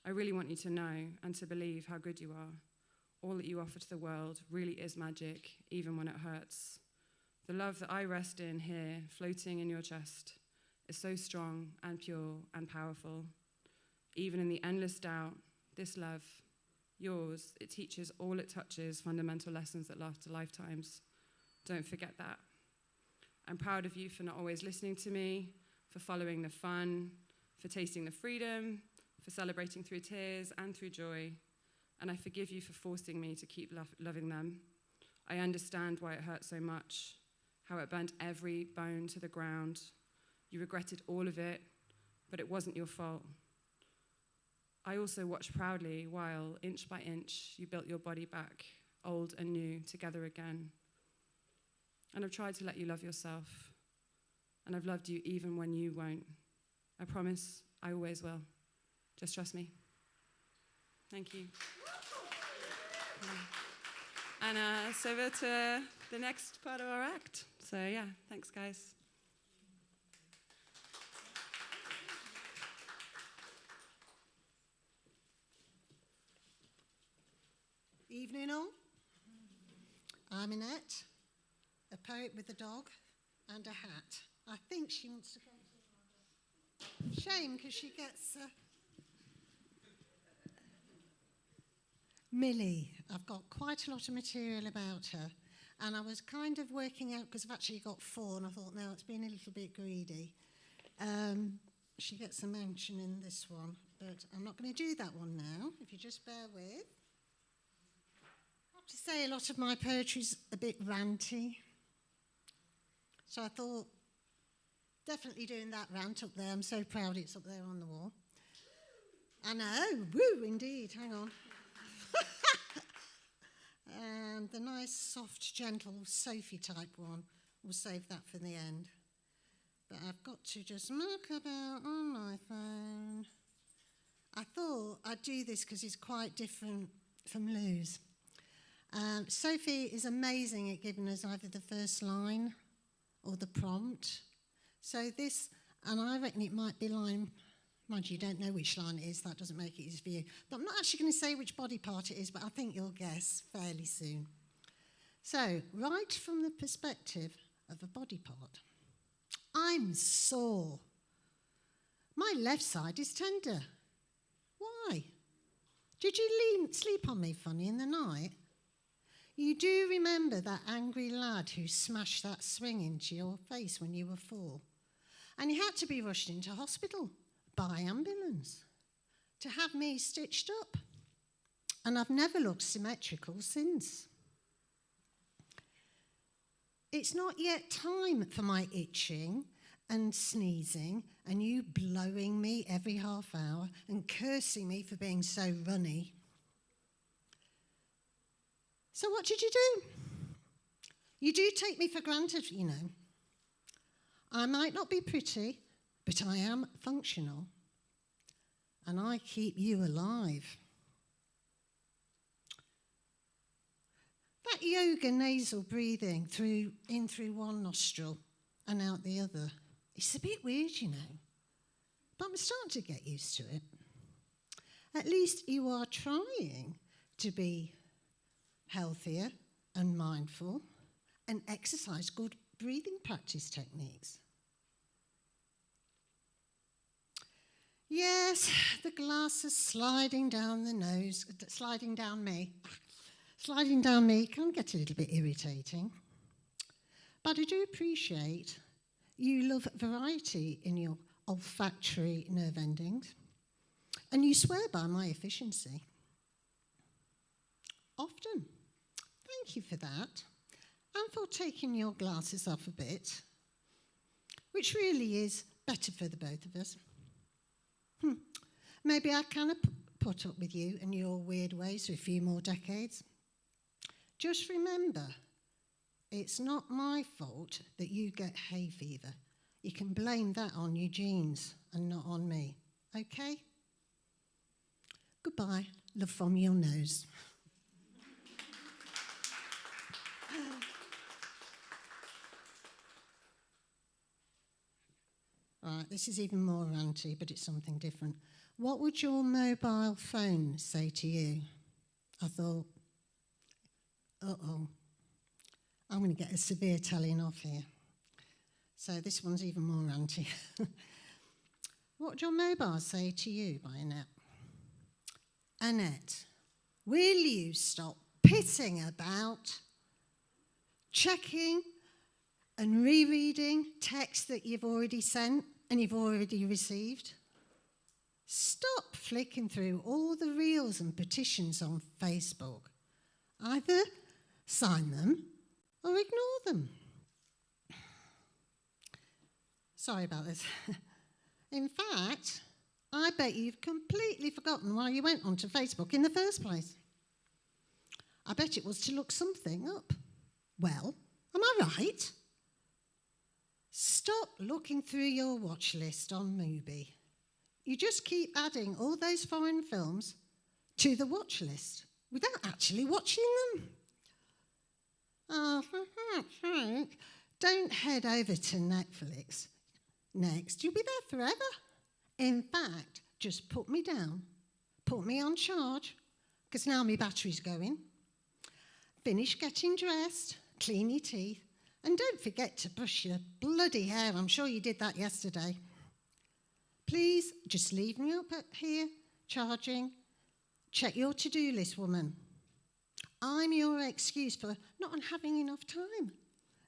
I really want you to know and to believe how good you are. All that you offer to the world really is magic, even when it hurts. The love that I rest in here, floating in your chest, is so strong and pure and powerful. Even in the endless doubt, this love, yours, it teaches all it touches fundamental lessons that last lifetimes. Don't forget that. I'm proud of you for not always listening to me, for following the fun, for tasting the freedom, for celebrating through tears and through joy. And I forgive you for forcing me to keep loving them. I understand why it hurt so much, how it burnt every bone to the ground. You regretted all of it, but it wasn't your fault. I also watched proudly while, inch by inch, you built your body back, old and new, together again. And I've tried to let you love yourself, and I've loved you even when you won't. I promise I always will. Just trust me. Thank you. And so over to the next part of our act. So yeah, thanks guys. Evening all. I'm Annette, a poet with a dog and a hat. I think she wants to come to shame because she gets Millie. I've got quite a lot of material about her, and I was kind of working out because I've actually got 4, and I thought, no, it's been a little bit greedy. She gets a mention in this one, but I'm not going to do that one now, if you just bear with. I have to say a lot of my poetry's a bit ranty, so I thought, definitely doing that rant up there. I'm so proud it's up there on the wall. I know, woo, indeed, hang on. And the nice, soft, gentle Sophie type one, we'll save that for the end. But I've got to just muck about on my phone. I thought I'd do this because it's quite different from Lou's. Sophie is amazing at giving us either the first line or the prompt. So this, and I reckon it might be line, mind you don't know which line it is, that doesn't make it easy for you. But I'm not actually going to say which body part it is, but I think you'll guess fairly soon. So, right from the perspective of a body part, I'm sore. My left side is tender. Why? Did you sleep on me funny in the night? You do remember that angry lad who smashed that swing into your face when you were 4? And you had to be rushed into hospital by ambulance to have me stitched up. And I've never looked symmetrical since. It's not yet time for my itching and sneezing and you blowing me every half hour and cursing me for being so runny. So what did you do? You do take me for granted, you know. I might not be pretty, but I am functional. And I keep you alive. That yoga nasal breathing in through one nostril and out the other, it's a bit weird, you know. But I'm starting to get used to it. At least you are trying to be healthier and mindful and exercise good breathing practice techniques. Yes, the glass is sliding down the nose, sliding down me. Sliding down me can get a little bit irritating. But I do appreciate you love variety in your olfactory nerve endings, and you swear by my efficiency. Often. Thank you for that, and for taking your glasses off a bit, which really is better for the both of us. Maybe I can put up with you and your weird ways for a few more decades. Just remember, it's not my fault that you get hay fever. You can blame that on your genes and not on me, okay? Goodbye, love from your nose. Right, this is even more ranty, but it's something different. What would your mobile phone say to you? I thought, uh-oh, I'm going to get a severe telling off here. So this one's even more ranty. What would your mobile say to you by Annette? Annette, will you stop pissing about, checking and rereading texts that you've already sent and you've already received? Stop flicking through all the reels and petitions on Facebook. Either sign them or ignore them. Sorry about this. In fact, I bet you've completely forgotten why you went onto Facebook in the first place. I bet it was to look something up. Well, am I right? Stop looking through your watch list on Mubi. You just keep adding all those foreign films to the watch list without actually watching them. Oh, for heck's sake, don't head over to Netflix next. You'll be there forever. In fact, just put me down, put me on charge, because now my battery's going. Finish getting dressed, clean your teeth, and don't forget to brush your bloody hair. I'm sure you did that yesterday. Please, just leave me up here, charging. Check your to-do list, woman. I'm your excuse for not having enough time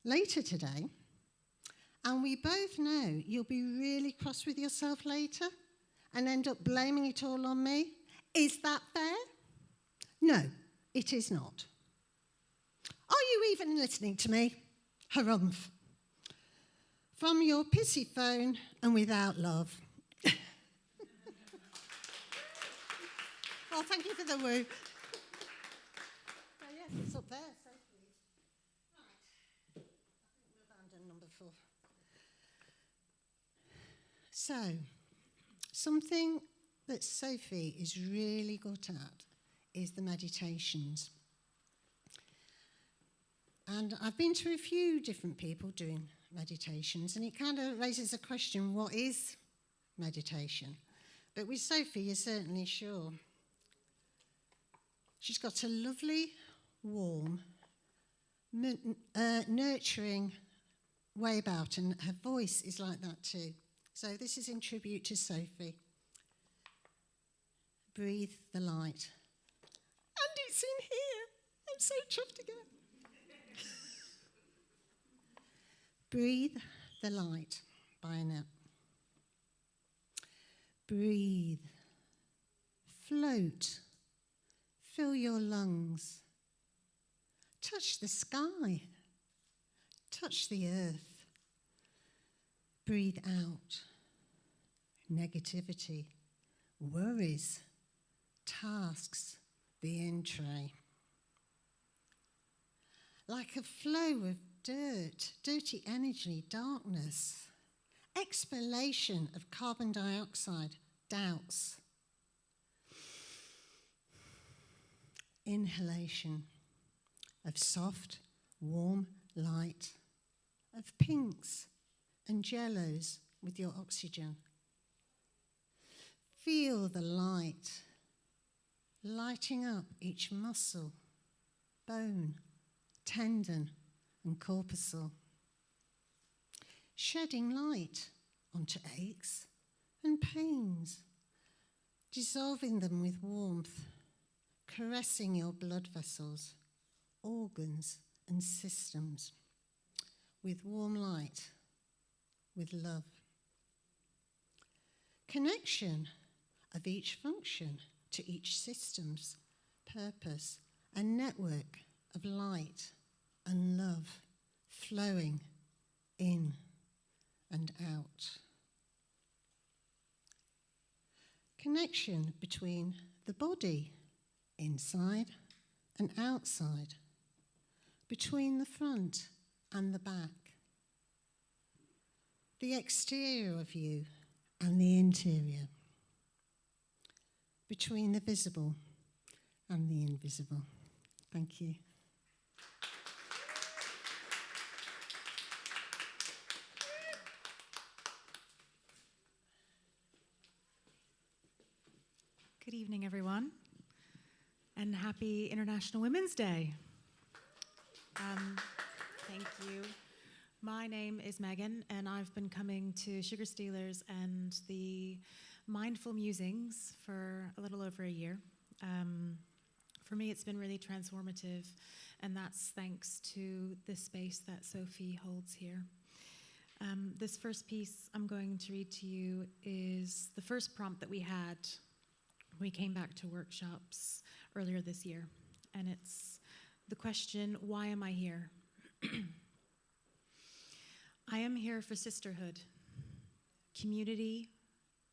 later today. And we both know you'll be really cross with yourself later and end up blaming it all on me. Is that fair? No, it is not. Are you even listening to me? Harumph. From your pissy phone and without love. Well, thank you for the woo. Oh, yes, it's up there. So please. Right. I think we'll abandon number 4. So, something that Sophie is really good at is the meditations. And I've been to a few different people doing meditations, and it kind of raises a question, what is meditation? But with Sophie, you're certainly sure. She's got a lovely, warm, nurturing way about, and her voice is like that too. So this is in tribute to Sophie. Breathe the light. And it's in here. I'm so chuffed again. Breathe the light by Annette. Breathe. Float. Fill your lungs. Touch the sky. Touch the earth. Breathe out. Negativity, worries, tasks, the in-tray. Like a flow of dirt, dirty energy, darkness, exhalation of carbon dioxide, doubts. Inhalation of soft, warm light, of pinks and yellows with your oxygen. Feel the light lighting up each muscle, bone, tendon, and corpuscle. Shedding light onto aches and pains dissolving them with warmth, caressing your blood vessels, organs, and systems with warm light, with love. Connection of each function to each system's purpose, a network of light and love flowing in and out. Connection between the body, inside and outside, between the front and the back, the exterior of you and the interior, between the visible and the invisible. Thank you. Good evening, everyone, and happy International Women's Day. Thank you. My name is Megan, and I've been coming to Sugar Stealers and the Mindful Musings for a little over a year. For me, it's been really transformative, and that's thanks to the space that Sophie holds here. This first piece I'm going to read to you is the first prompt that we had when we came back to workshops earlier this year, and it's the question, why am I here? I am here for sisterhood, community,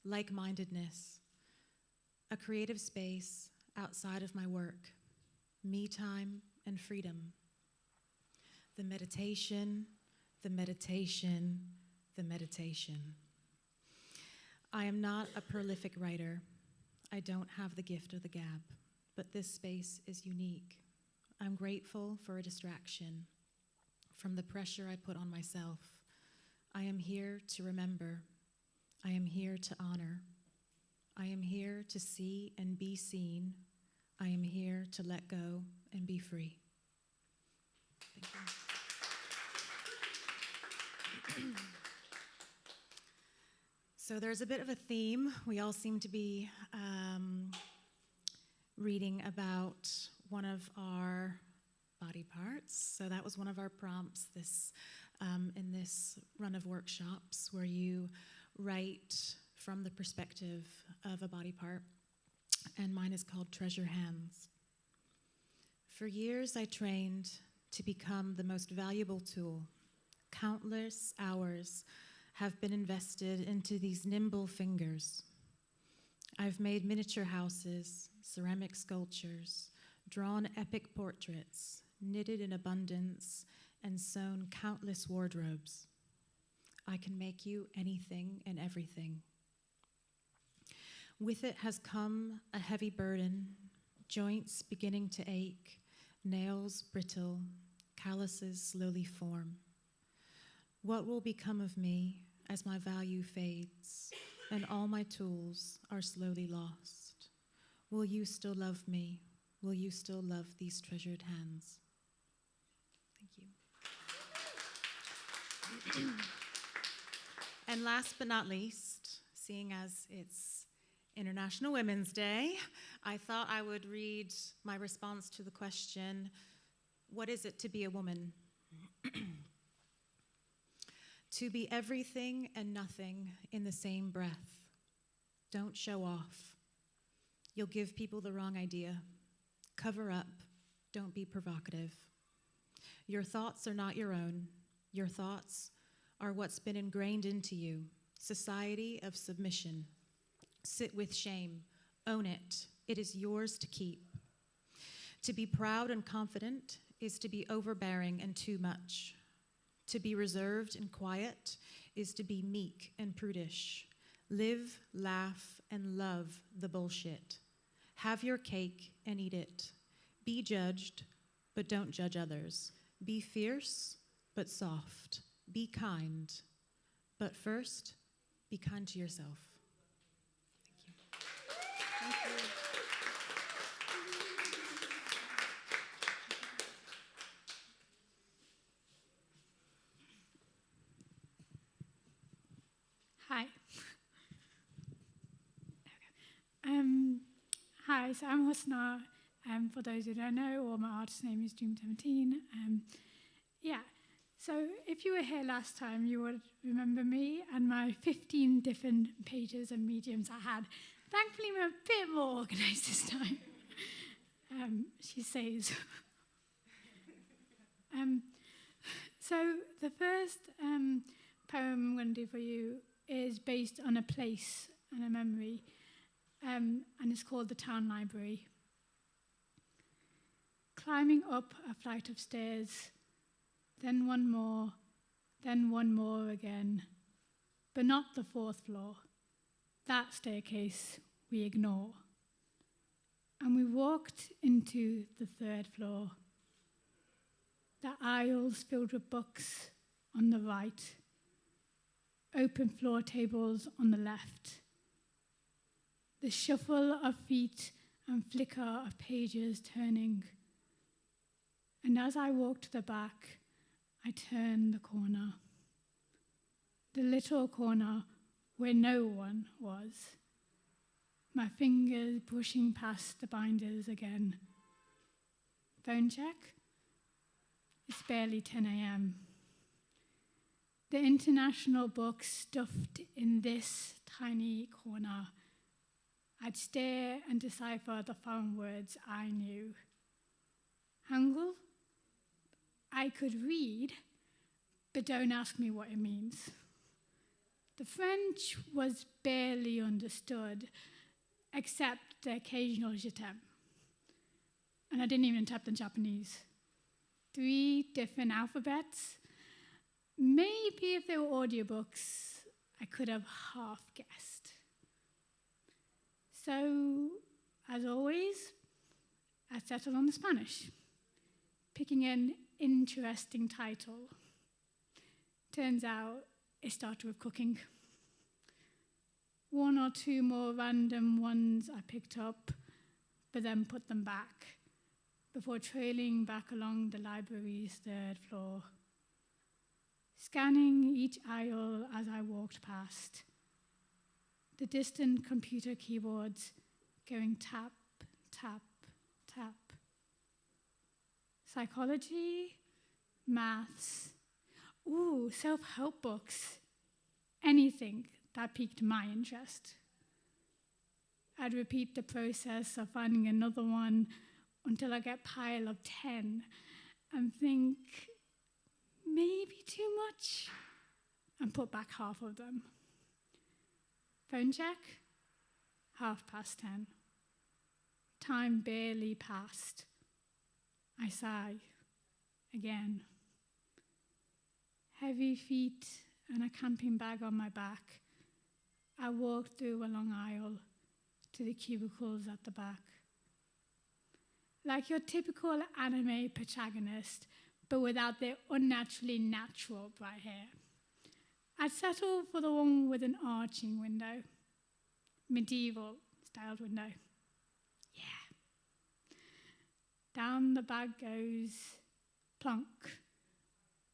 like-mindedness, a creative space outside of my work, me time and freedom. The meditation, the meditation, the meditation. I am not a prolific writer. I don't have the gift of the gab, but this space is unique. I'm grateful for a distraction from the pressure I put on myself. I am here to remember. I am here to honor. I am here to see and be seen. I am here to let go and be free. Thank you. So there's a bit of a theme. We all seem to be reading about one of our body parts. So that was one of our prompts in this run of workshops, where you write from the perspective of a body part. And mine is called Treasure Hands. For years, I trained to become the most valuable tool. Countless hours have been invested into these nimble fingers. I've made miniature houses, ceramic sculptures, drawn epic portraits, knitted in abundance, and sewn countless wardrobes. I can make you anything and everything. With it has come a heavy burden, joints beginning to ache, nails brittle, calluses slowly form. What will become of me as my value fades and all my tools are slowly lost? Will you still love me? Will you still love these treasured hands? Thank you. And last but not least, seeing as it's International Women's Day, I thought I would read my response to the question, what is it to be a woman? To be everything and nothing in the same breath. Don't show off. You'll give people the wrong idea. Cover up. Don't be provocative. Your thoughts are not your own. Your thoughts are what's been ingrained into you. Society of submission. Sit with shame. Own it. It is yours to keep. To be proud and confident is to be overbearing and too much. To be reserved and quiet is to be meek and prudish. Live, laugh, and love the bullshit. Have your cake and eat it. Be judged, but don't judge others. Be fierce, but soft. Be kind, but first, be kind to yourself. Thank you. Thank you. Hi. Hi, so I'm Husna. For those who don't know, or my artist name is Dream17. So if you were here last time, you would remember me and my 15 different pages and mediums I had. Thankfully, we're a bit more organised this time. She says. So the first poem I'm going to do for you is based on a place and a memory, and it's called The Town Library. Climbing up a flight of stairs, then one more again, but not the fourth floor. That staircase we ignore. And we walked into the third floor. The aisles filled with books on the right, open floor tables on the left. The shuffle of feet and flicker of pages turning. And as I walked to the back, I turned the corner. The little corner where no one was. My fingers brushing past the binders again. Phone check? It's barely 10 a.m. The international books stuffed in this tiny corner. I'd stare and decipher the foreign words I knew. Hangul? I could read, but don't ask me what it means. The French was barely understood, except the occasional je t'aime. And I didn't even tap the Japanese. 3 different alphabets. Maybe if they were audiobooks, I could have half guessed. So, as always, I settled on the Spanish, picking an interesting title. Turns out it started with cooking. 1 or 2 more random ones I picked up, but then put them back before trailing back along the library's 3rd floor, scanning each aisle as I walked past, the distant computer keyboards going tap, tap, tap. Psychology, maths, self-help books, anything that piqued my interest. I'd repeat the process of finding another one until I get a pile of 10 and think, maybe too much, and put back half of them. Phone check, 10:30. Time barely passed. I sigh, again. Heavy feet and a camping bag on my back, I walked through a long aisle to the cubicles at the back. Like your typical anime protagonist, but without their unnaturally natural bright hair. I'd settle for the one with an arching window. Medieval styled window. Yeah. Down the bag goes, plunk,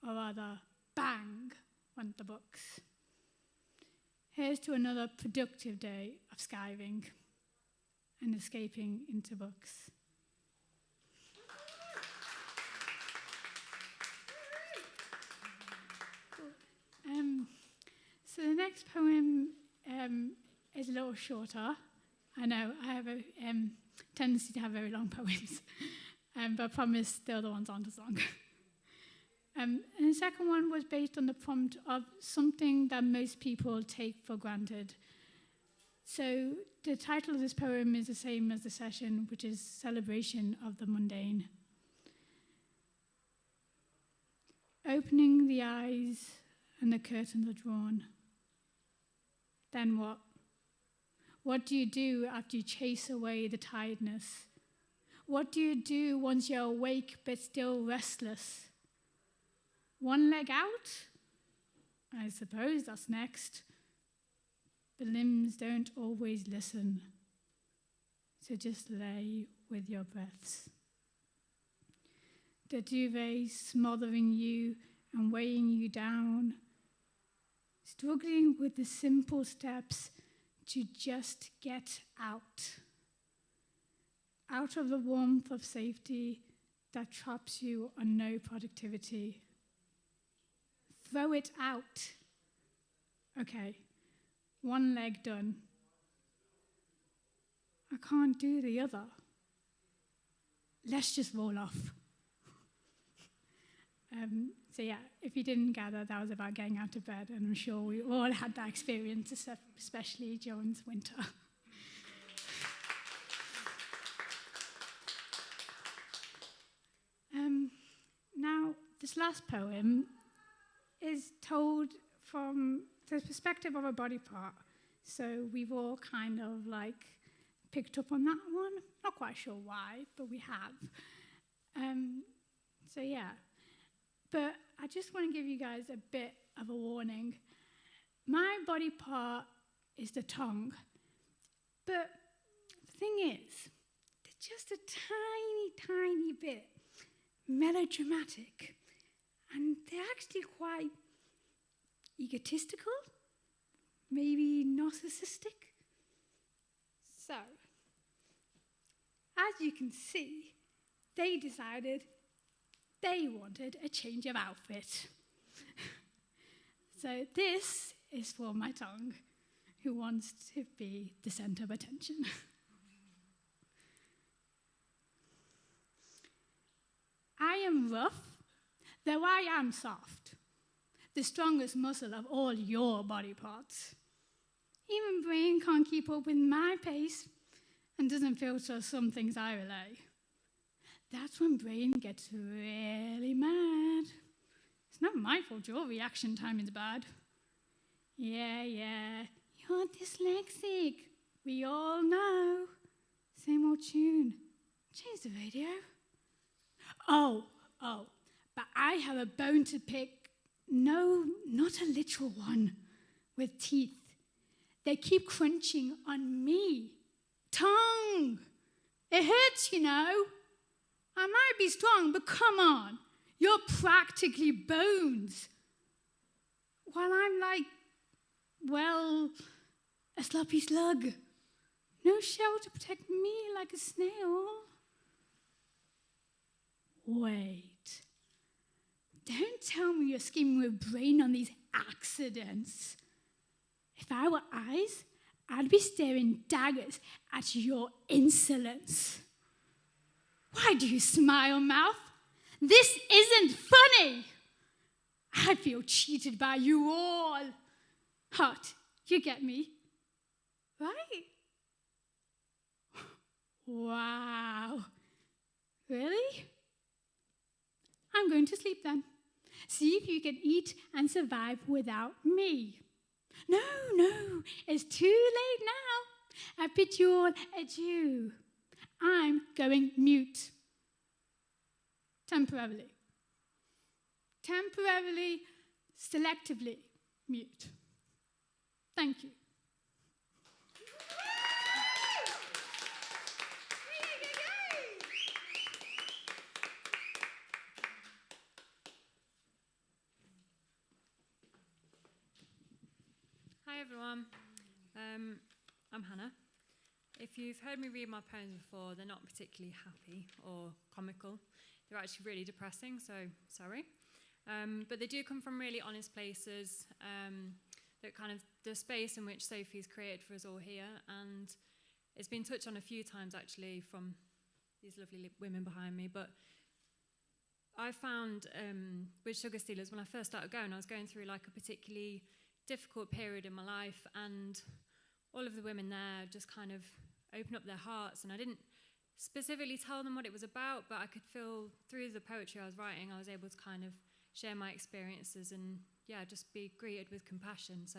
or rather, bang, went the books. Here's to another productive day of skiving and escaping into books. So the next poem is a little shorter. I know I have a tendency to have very long poems, but I promise the other ones aren't as long. And the second one was based on the prompt of something that most people take for granted. So the title of this poem is the same as the session, which is Celebration of the Mundane. Opening the eyes and the curtains are drawn. Then what? What do you do after you chase away the tiredness? What do you do once you're awake but still restless? One leg out? I suppose that's next. The limbs don't always listen, so just lay with your breaths. The duvet smothering you and weighing you down, struggling with the simple steps to just get out of the warmth of safety that traps you on no productivity. Throw it out. Okay, one leg done. I can't do the other. Let's just roll off. So yeah, if you didn't gather, that was about getting out of bed, and I'm sure we all had that experience, especially during winter. Now, this last poem is told from the perspective of a body part. So we've all kind of like picked up on that one. Not quite sure why, but we have. So yeah. But I just want to give you guys a bit of a warning. My body part is the tongue. But the thing is, it's just a tiny bit melodramatic. And they're actually quite egotistical, maybe narcissistic. So, as you can see, they decided they wanted a change of outfit. So this is for my tongue, who wants to be the center of attention. I am rough, though I am soft, the strongest muscle of all your body parts. Even brain can't keep up with my pace and doesn't filter some things I relay. That's when brain gets really mad. It's not my fault your reaction time is bad. Yeah, you're dyslexic. We all know. Same old tune. Change the radio. Oh, but I have a bone to pick. No, not a literal one. With teeth. They keep crunching on me. Tongue. It hurts, you know. I might be strong, but come on. You're practically bones. While I'm like, well, a sloppy slug. No shell to protect me like a snail. Wait. Don't tell me you're scheming with brain on these accidents. If I were eyes, I'd be staring daggers at your insolence. Why do you smile, mouth? This isn't funny. I feel cheated by you all. Heart, you get me, right? Wow. Really? I'm going to sleep then. See if you can eat and survive without me. No, it's too late now. I bid you all adieu. I'm going mute. Temporarily, selectively mute. Thank you. Hi everyone, I'm Hannah. If you've heard me read my poems before, they're not particularly happy or comical. They're actually really depressing, so sorry. But they do come from really honest places, that kind of the space in which Sophie's created for us all here, and it's been touched on a few times actually from these lovely women behind me, but I found with Sugar Stealers, when I first started going, I was going through like a particularly difficult period in my life, and all of the women there just kind of opened up their hearts, and I didn't specifically tell them what it was about, but I could feel through the poetry I was writing, I was able to kind of share my experiences and just be greeted with compassion. So,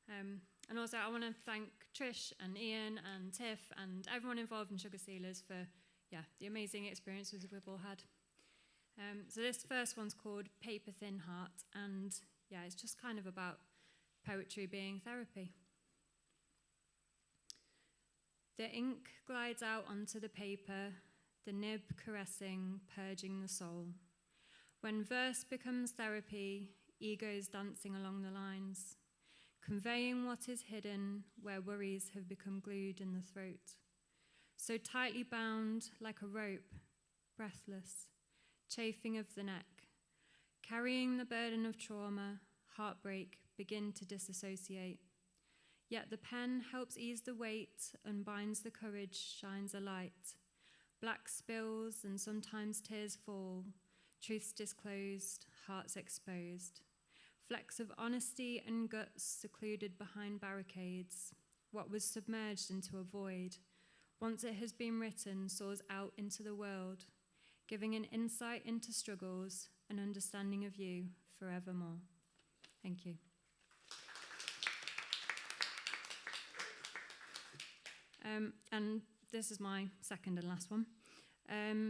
and also I want to thank Trish and Ian and Tiff and everyone involved in Sugar Stealers for the amazing experiences we've all had. So this first one's called Paper Thin Heart, and it's just kind of about poetry being therapy. The ink glides out onto the paper, the nib caressing, purging the soul. When verse becomes therapy, egos dancing along the lines, conveying what is hidden where worries have become glued in the throat. So tightly bound like a rope, breathless, chafing of the neck, carrying the burden of trauma, heartbreak, begin to disassociate. Yet the pen helps ease the weight, unbinds the courage, shines a light. Black spills and sometimes tears fall, truths disclosed, hearts exposed. Flecks of honesty and guts secluded behind barricades. What was submerged into a void, once it has been written, soars out into the world, giving an insight into struggles, an understanding of you forevermore. Thank you. And this is my second and last one.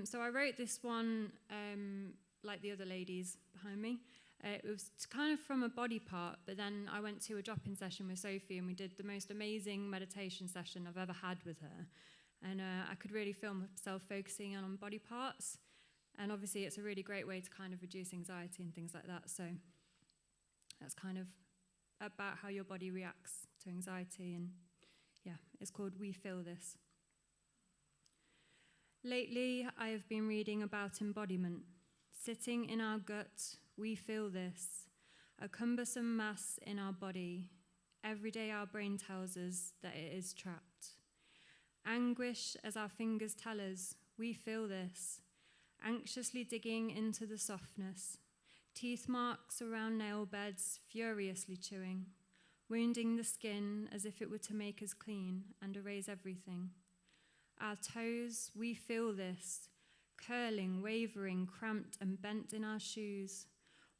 So I wrote this one like the other ladies behind me. It was kind of from a body part, but then I went to a drop-in session with Sophie and we did the most amazing meditation session I've ever had with her. And I could really feel myself focusing on body parts. And obviously it's a really great way to kind of reduce anxiety and things like that. So that's kind of about how your body reacts to anxiety. And yeah, it's called We Feel This. Lately, I have been reading about embodiment. Sitting in our gut, we feel this, a cumbersome mass in our body. Every day our brain tells us that it is trapped. Anguish as our fingers tell us, we feel this, anxiously digging into the softness, teeth marks around nail beds, furiously chewing, wounding the skin as if it were to make us clean and erase everything. Our toes, we feel this, curling, wavering, cramped and bent in our shoes,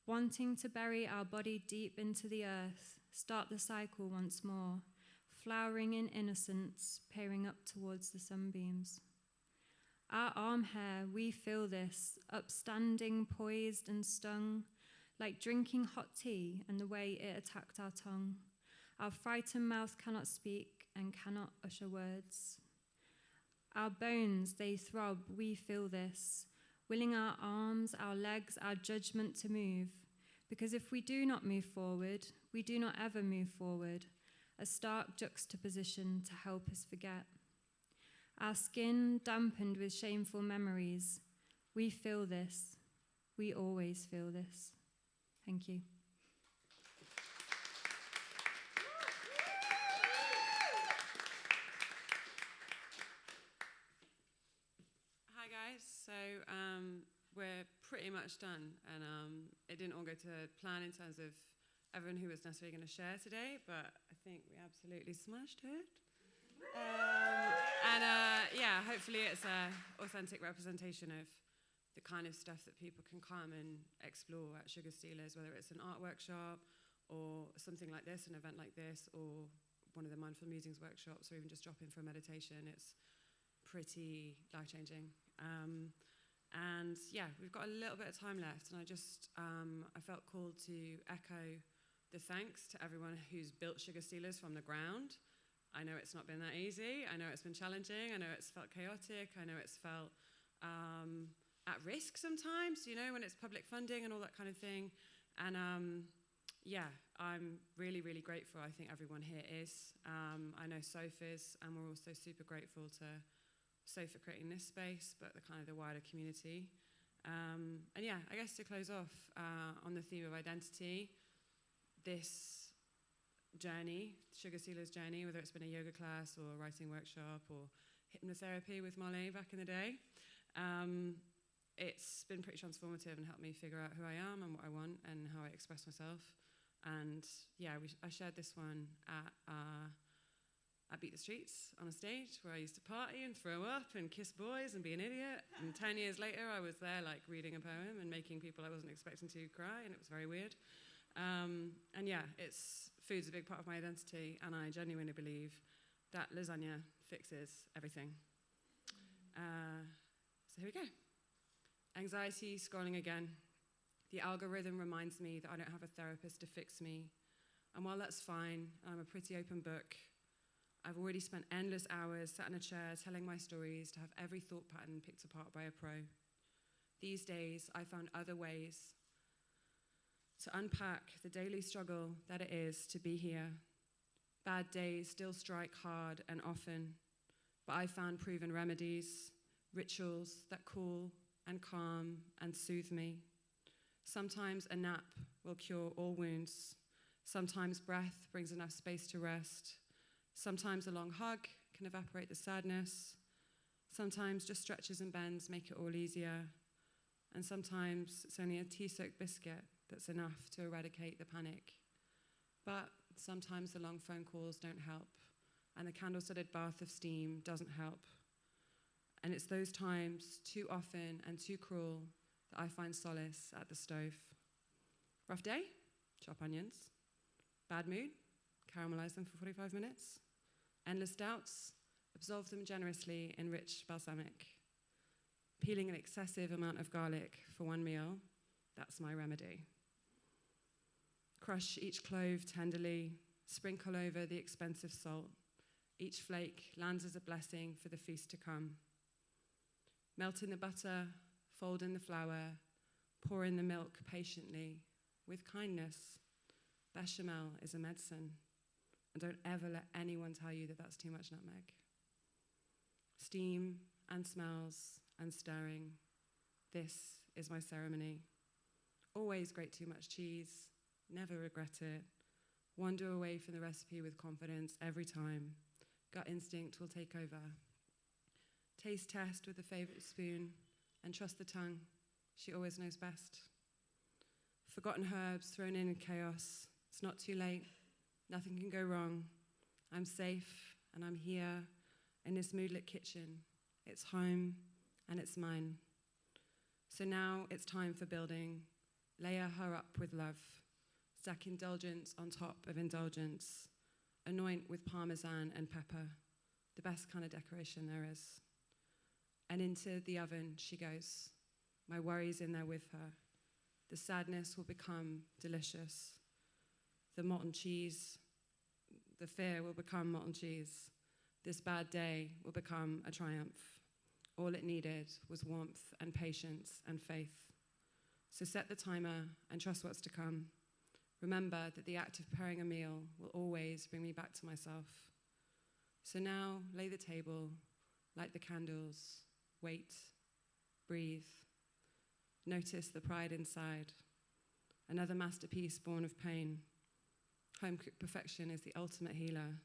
wanting to bury our body deep into the earth, start the cycle once more, flowering in innocence, peering up towards the sunbeams. Our arm hair, we feel this, upstanding, poised and stung, like drinking hot tea and the way it attacked our tongue. Our frightened mouth cannot speak and cannot utter words. Our bones, they throb, we feel this, willing our arms, our legs, our judgment to move. Because if we do not move forward, we do not ever move forward, a stark juxtaposition to help us forget. Our skin dampened with shameful memories, we feel this, we always feel this. Thank you. Hi guys, so we're pretty much done, and it didn't all go to plan in terms of everyone who was necessarily going to share today, but I think we absolutely smashed it. Yeah, hopefully it's an authentic representation of the kind of stuff that people can come and explore at Sugar Stealers, whether it's an art workshop or something like this, an event like this, or one of the Mindful Musings workshops, or even just drop in for a meditation. It's pretty life-changing. And yeah, we've got a little bit of time left, and I felt called to echo the thanks to everyone who's built Sugar Stealers from the ground. I know it's not been that easy. I know it's been challenging. I know it's felt chaotic. I know it's felt at risk sometimes, you know, when it's public funding and all that kind of thing. And yeah, I'm really, really grateful. I think everyone here is. I know Soph is, and we're also super grateful to Soph for creating this space, but the wider community. And yeah, I guess to close off on the theme of identity, this journey, Sugar Stealers journey, whether it's been a yoga class or a writing workshop or hypnotherapy with Molly back in the day, it's been pretty transformative and helped me figure out who I am and what I want and how I express myself. And yeah, I shared this one at Beat the Streets on a stage where I used to party and throw up and kiss boys and be an idiot. And 10 years later, I was there like reading a poem and making people I wasn't expecting to cry, and it was very weird. And yeah, food's a big part of my identity, and I genuinely believe that lasagna fixes everything. So here we go. Anxiety, scrolling again. The algorithm reminds me that I don't have a therapist to fix me. And while that's fine, I'm a pretty open book. I've already spent endless hours sat in a chair telling my stories to have every thought pattern picked apart by a pro. These days, I found other ways to unpack the daily struggle that it is to be here. Bad days still strike hard and often, but I found proven remedies, rituals that cool and calm and soothe me. Sometimes a nap will cure all wounds. Sometimes breath brings enough space to rest. Sometimes a long hug can evaporate the sadness. Sometimes just stretches and bends make it all easier. And sometimes it's only a tea-soaked biscuit that's enough to eradicate the panic. But sometimes the long phone calls don't help, and the candle-studded bath of steam doesn't help. And it's those times, too often and too cruel, that I find solace at the stove. Rough day? Chop onions. Bad mood? Caramelize them for 45 minutes. Endless doubts? Absolve them generously in rich balsamic. Peeling an excessive amount of garlic for one meal, that's my remedy. Crush each clove tenderly, sprinkle over the expensive salt. Each flake lands as a blessing for the feast to come. Melt in the butter, fold in the flour, pour in the milk patiently, with kindness. Bechamel is a medicine, and don't ever let anyone tell you that that's too much nutmeg. Steam and smells and stirring. This is my ceremony. Always grate too much cheese, never regret it. Wander away from the recipe with confidence every time. Gut instinct will take over. Taste test with a favorite spoon and trust the tongue. She always knows best. Forgotten herbs thrown in chaos. It's not too late. Nothing can go wrong. I'm safe and I'm here in this moodlit kitchen. It's home and it's mine. So now it's time for building. Layer her up with love. Stack indulgence on top of indulgence. Anoint with parmesan and pepper, the best kind of decoration there is. And into the oven she goes. My worries in there with her. The sadness will become delicious. The molten cheese, the fear will become molten cheese. This bad day will become a triumph. All it needed was warmth and patience and faith. So set the timer and trust what's to come. Remember that the act of preparing a meal will always bring me back to myself. So now lay the table, light the candles, wait, breathe. Notice the pride inside. Another masterpiece born of pain. Home-cooked perfection is the ultimate healer.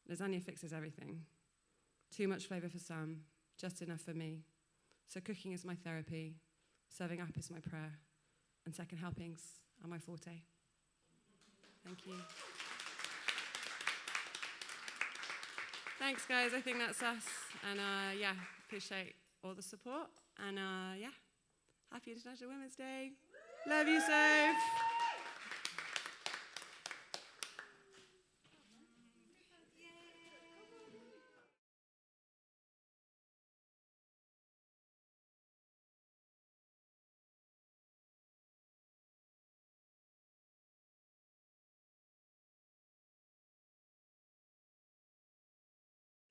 Lasagna fixes everything. Too much flavor for some, just enough for me. So cooking is my therapy, serving up is my prayer, and second helpings are my forte. Thank you. Thanks, guys. I think that's us. And yeah, appreciate all the support. And yeah, happy International Women's Day. Love you, Soph.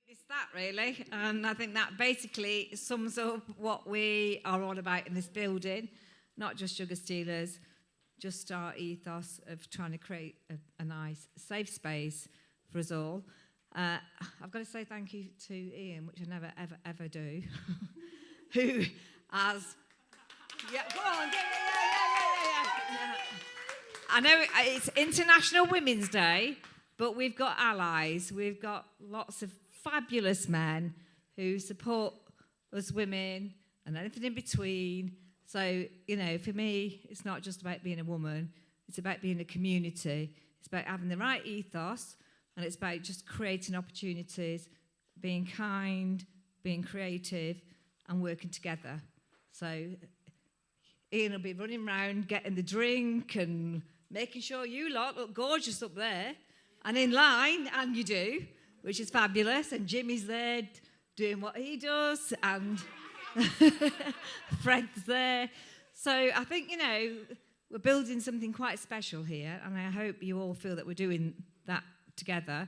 It's that really, and I think that basically sums up what we are all about in this building, not just Sugar Stealers, just our ethos of trying to create a nice, safe space for us all. I've got to say thank you to Ian, which I never, ever, ever do, who has... Yeah, go on, yeah. I know it's International Women's Day, but we've got allies. We've got lots of fabulous men who support us women and anything in between. So, you know, for me, it's not just about being a woman. It's about being a community. It's about having the right ethos, and it's about just creating opportunities, being kind, being creative, and working together. So Ian will be running around getting the drink and making sure you lot look gorgeous up there and in line, and you do, which is fabulous. And Jimmy's there doing what he does, and Fred's there. So I think, you know, we're building something quite special here, and I hope you all feel that we're doing that together.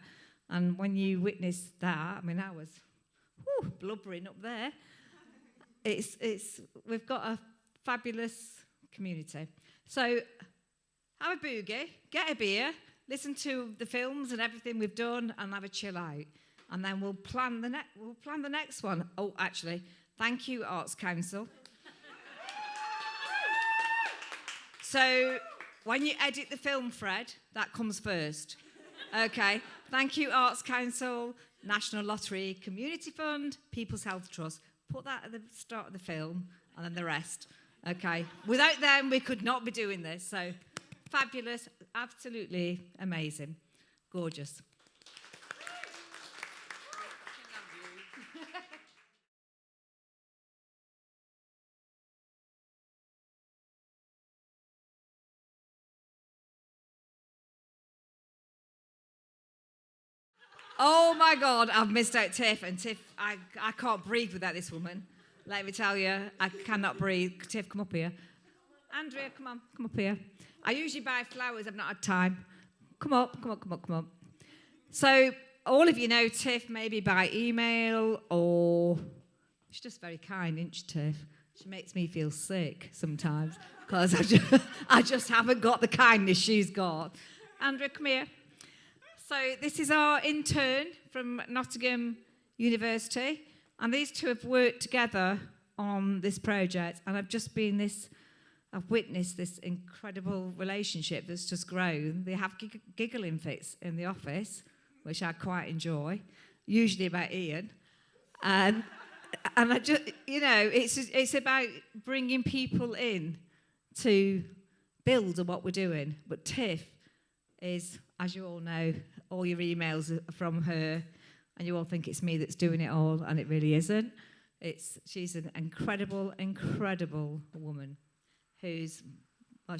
And when you witness that, I mean, I was blubbering up there. We've got a fabulous community. So have a boogie, get a beer, listen to the films and everything we've done, and have a chill out. And then we'll plan the next one. Oh, actually, thank you, Arts Council. So when you edit the film, Fred, that comes first. Okay. Thank you, Arts Council, National Lottery, Community Fund, People's Health Trust. Put that at the start of the film, and then the rest. Okay. Without them, we could not be doing this. So fabulous, absolutely amazing, gorgeous. Oh my God, I've missed out Tiff, and Tiff, I can't breathe without this woman. Let me tell you, I cannot breathe. Tiff, come up here. Andrea, come on, come up here. I usually buy flowers, I've not had time. Come up. So, all of you know Tiff maybe by email, or she's just very kind, isn't she, Tiff? She makes me feel sick sometimes, because I just haven't got the kindness she's got. Andrea, come here. So this is our intern from Nottingham University, and these two have worked together on this project, and I've witnessed this incredible relationship that's just grown. They have giggling fits in the office, which I quite enjoy, usually about Ian, and I just, it's about bringing people in to build on what we're doing. But Tiff is, as you all know, all your emails are from her, and you all think it's me that's doing it all, and it really isn't. She's an incredible, incredible woman who's, well,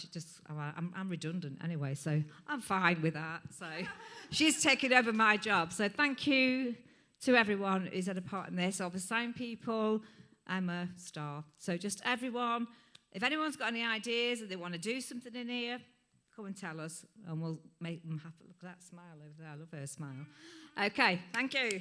I'm redundant anyway, so I'm fine with that. So she's taken over my job. So thank you to everyone who's had a part in this. All the sound people, Emma, Star. So just everyone, if anyone's got any ideas and they want to do something in here, come and tell us, and we'll make them happy. Look at that smile over there. I love her smile. Okay, thank you.